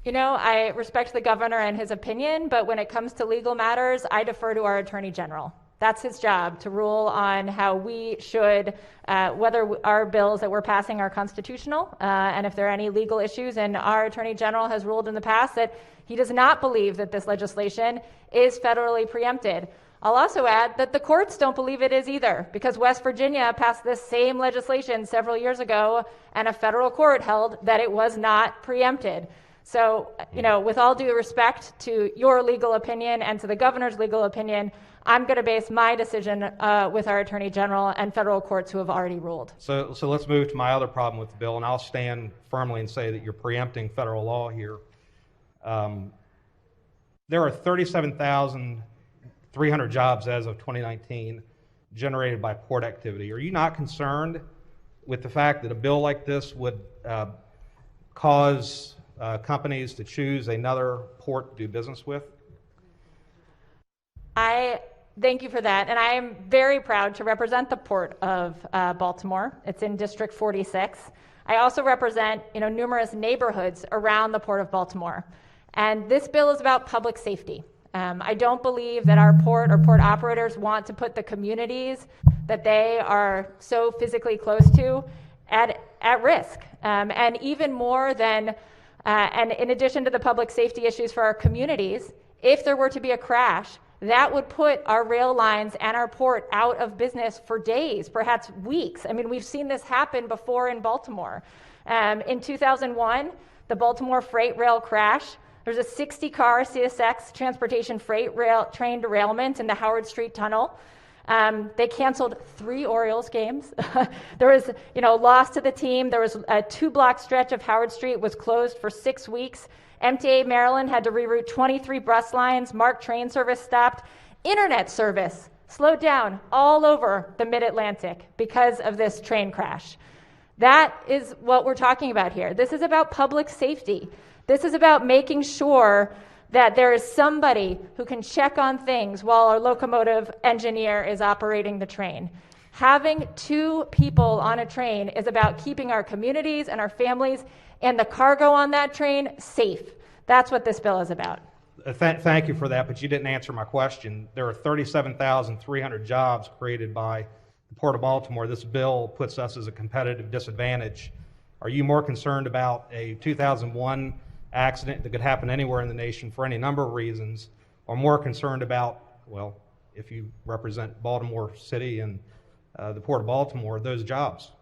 Speaker 12: You know, I respect the governor and his opinion, but when it comes to legal matters, I defer to our attorney general. That's his job, to rule on how we should, whether our bills that we're passing are constitutional, and if there are any legal issues. And our attorney general has ruled in the past that he does not believe that this legislation is federally preempted. I'll also add that the courts don't believe it is either, because West Virginia passed this same legislation several years ago, and a federal court held that it was not preempted. So, you know, with all due respect to your legal opinion and to the governor's legal opinion, I'm going to base my decision with our attorney general and federal courts who have already ruled.
Speaker 13: So let's move to my other problem with the bill, and I'll stand firmly and say that you're preempting federal law here. There are 37,300 jobs as of 2019 generated by port activity. Are you not concerned with the fact that a bill like this would cause companies to choose another port to do business with?
Speaker 12: I thank you for that, and I am very proud to represent the Port of Baltimore. It's in District 46.
Speaker 8: I also represent, numerous neighborhoods around the Port of Baltimore. And this bill is about public safety. I don't believe that our port or port operators want to put the communities that they are so physically close to at risk. And even more than, and in addition to the public safety issues for our communities, if there were to be a crash, that would put our rail lines and our port out of business for days, perhaps weeks. I mean, we've seen this happen before in Baltimore. In 2001, the Baltimore freight rail crash. There's a 60-car CSX transportation freight train derailment in the Howard Street Tunnel. They canceled 3 Orioles games. There was, loss to the team. There was a 2-block stretch of Howard Street was closed for 6 weeks. MTA Maryland had to reroute 23 bus lines. MARC train service stopped. Internet service slowed down all over the Mid-Atlantic because of this train crash. That is what we're talking about here. This is about public safety. This is about making sure that there is somebody who can check on things while our locomotive engineer is operating the train. Having 2 people on a train is about keeping our communities and our families and the cargo on that train safe. That's what this bill is about.
Speaker 13: Thank you for that, but you didn't answer my question. There are 37,300 jobs created by the Port of Baltimore. This bill puts us as a competitive disadvantage. Are you more concerned about a 2001 accident that could happen anywhere in the nation for any number of reasons, or more concerned about, well, if you represent Baltimore City and the Port of Baltimore, those jobs?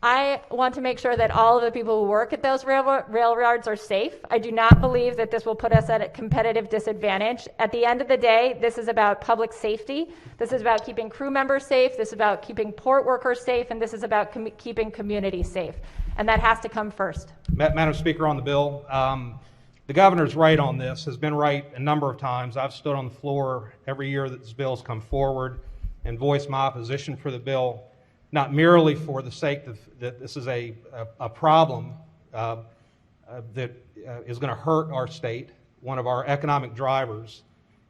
Speaker 8: I want to make sure that all of the people who work at those railroads are safe. I do not believe that this will put us at a competitive disadvantage. At the end of the day, this is about public safety. This is about keeping crew members safe. This is about keeping port workers safe. And this is about keeping communities safe. And that has to come first.
Speaker 13: Madam Speaker, on the bill, the governor's right on this, has been right a number of times. I've stood on the floor every year that this bill's come forward and voiced my opposition for the bill, not merely for the sake that this is a problem that is going to hurt our state, one of our economic drivers.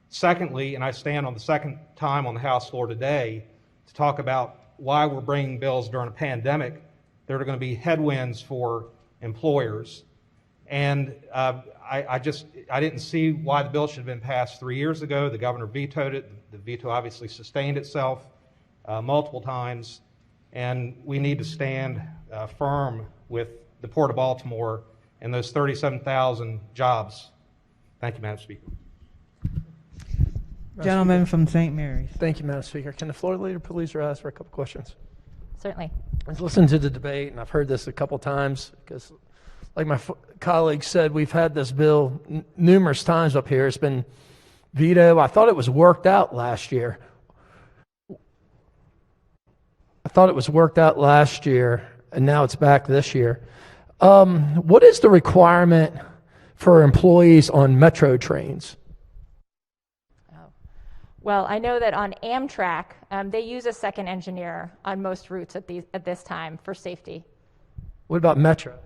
Speaker 13: Secondly, and I stand on the second time on the House floor today to talk about why we're bringing bills during a pandemic. There are going to be headwinds for employers. And I didn't see why the bill should have been passed 3 years ago. The governor vetoed it. The veto obviously sustained itself multiple times. And we need to stand firm with the Port of Baltimore and those 37,000 jobs. Thank you, Madam Speaker.
Speaker 1: Gentleman from St. Mary's.
Speaker 4: Thank you, Madam Speaker. Can the floor leader please ask for a couple questions?
Speaker 8: Certainly.
Speaker 4: I've listened to the debate, and I've heard this a couple times because, like my colleague said, we've had this bill numerous times up here. It's been vetoed. I thought it was worked out last year. And now it's back this year. What is the requirement for employees on Metro trains?
Speaker 8: Well, I know that on Amtrak, they use a second engineer on most routes at this time for safety.
Speaker 4: What about Metro?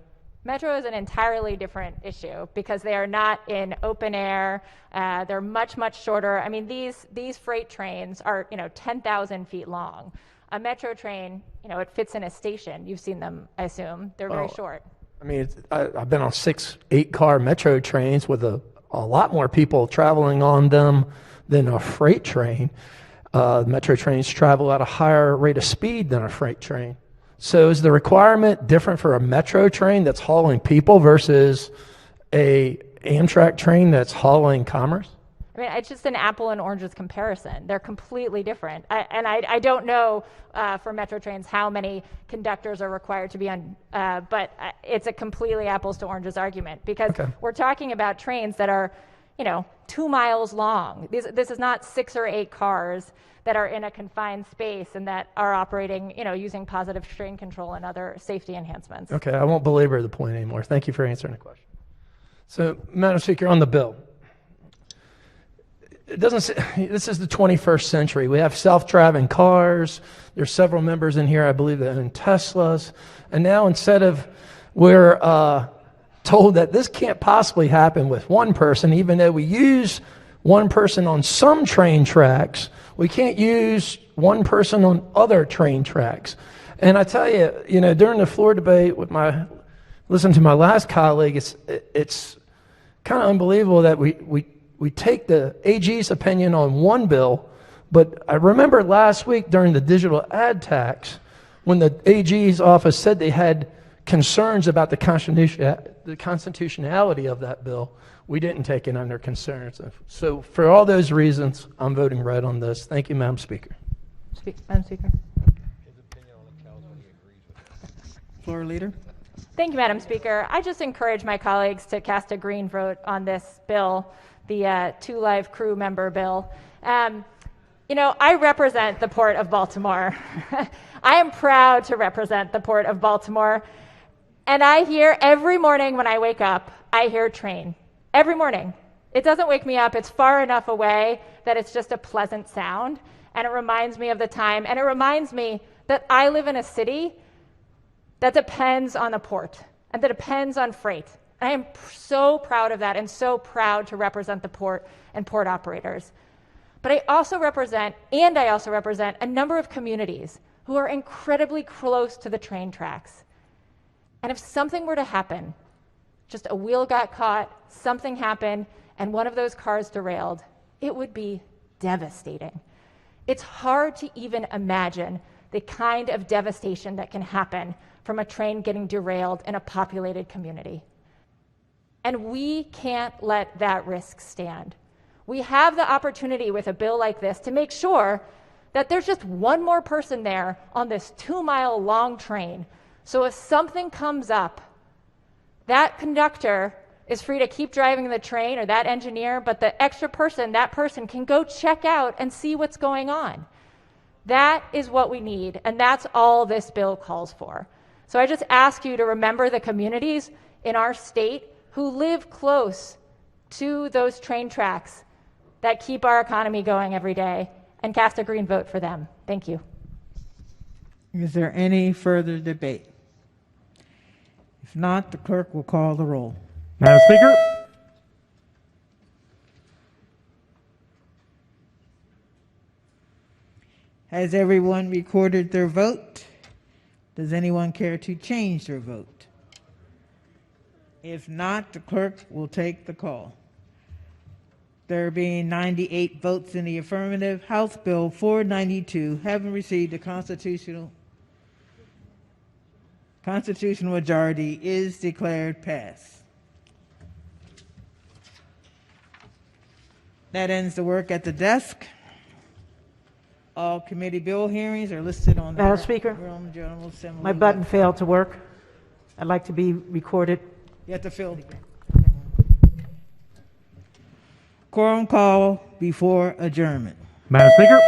Speaker 8: Metro is an entirely different issue because they are not in open air. They're much, much shorter. I mean, these freight trains are 10,000 feet long. A Metro train, it fits in a station. You've seen them, I assume. They're very short.
Speaker 4: I mean, I've been on 6 8-car Metro trains with a lot more people traveling on them than a freight train. Metro trains travel at a higher rate of speed than a freight train. So is the requirement different for a Metro train that's hauling people versus a Amtrak train that's hauling commerce?
Speaker 8: I mean, it's just an apple and oranges comparison. They're completely different. I don't know for Metro trains how many conductors are required to be on, but it's a completely apples to oranges argument because we're talking about trains that are 2 miles long. This is not 6 or 8 cars that are in a confined space and that are operating, using positive strain control and other safety enhancements.
Speaker 4: Okay, I won't belabor the point anymore. Thank you for answering the question. So, Madam Speaker, on the bill, it doesn't say, this is the 21st century. We have self-driving cars. There's several members in here, I believe, that own Teslas. And now instead of we're told that this can't possibly happen with one person, even though we use one person on some train tracks, we can't use one person on other train tracks.
Speaker 9: And I tell you, during the floor debate listen to my last colleague, it's kind of unbelievable that we take the AG's opinion on one bill, but I remember last week during the digital ad tax, when the AG's office said they had concerns about the constitutionality of that bill, we didn't take it under concerns. So for all those reasons, I'm voting red on this. Thank you, Madam Speaker.
Speaker 8: Madam Speaker.
Speaker 1: Floor leader.
Speaker 8: Thank you, Madam Speaker. I just encourage my colleagues to cast a green vote on this bill, the Two Live Crew member bill. I represent the Port of Baltimore. I am proud to represent the Port of Baltimore. And I hear every morning when I wake up, I hear train. Every morning. It doesn't wake me up. It's far enough away that it's just a pleasant sound. And it reminds me of the time. And it reminds me that I live in a city that depends on the port and that depends on freight. And I am so proud of that and so proud to represent the port and port operators. But I also represent a number of communities who are incredibly close to the train tracks. And if something were to happen, just a wheel got caught, something happened, and one of those cars derailed, it would be devastating. It's hard to even imagine the kind of devastation that can happen from a train getting derailed in a populated community. And we can't let that risk stand. We have the opportunity with a bill like this to make sure that there's just one more person there on this 2-mile long train. So if something comes up, that conductor is free to keep driving the train, or that engineer, but the extra person, that person can go check out and see what's going on. That is what we need, and that's all this bill calls for. So I just ask you to remember the communities in our state who live close to those train tracks that keep our economy going every day, and cast a green vote for them. Thank you.
Speaker 1: Is there any further debate? If not, the clerk will call the roll.
Speaker 2: Madam Speaker.
Speaker 1: Has everyone recorded their vote? Does anyone care to change their vote? If not, the clerk will take the call. There being 98 votes in the affirmative, House Bill 492, having received a constitutional majority, is declared passed. That ends the work at the desk. All committee bill hearings are listed on the
Speaker 12: Madam Speaker,
Speaker 1: General Assembly.
Speaker 12: my button failed to work. I'd like to be recorded.
Speaker 1: You have to fill. Quorum call before adjournment.
Speaker 2: Madam Speaker.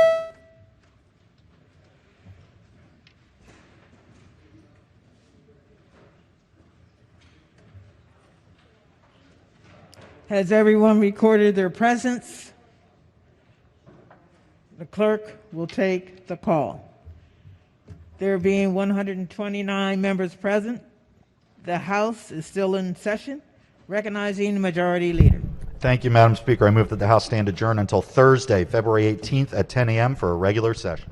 Speaker 1: Has everyone recorded their presence? The clerk will take the call. There being 129 members present, the House is still in session. Recognizing the Majority Leader.
Speaker 3: Thank you, Madam Speaker. I move that the House stand adjourned until Thursday, February 18th at 10 a.m. for a regular session.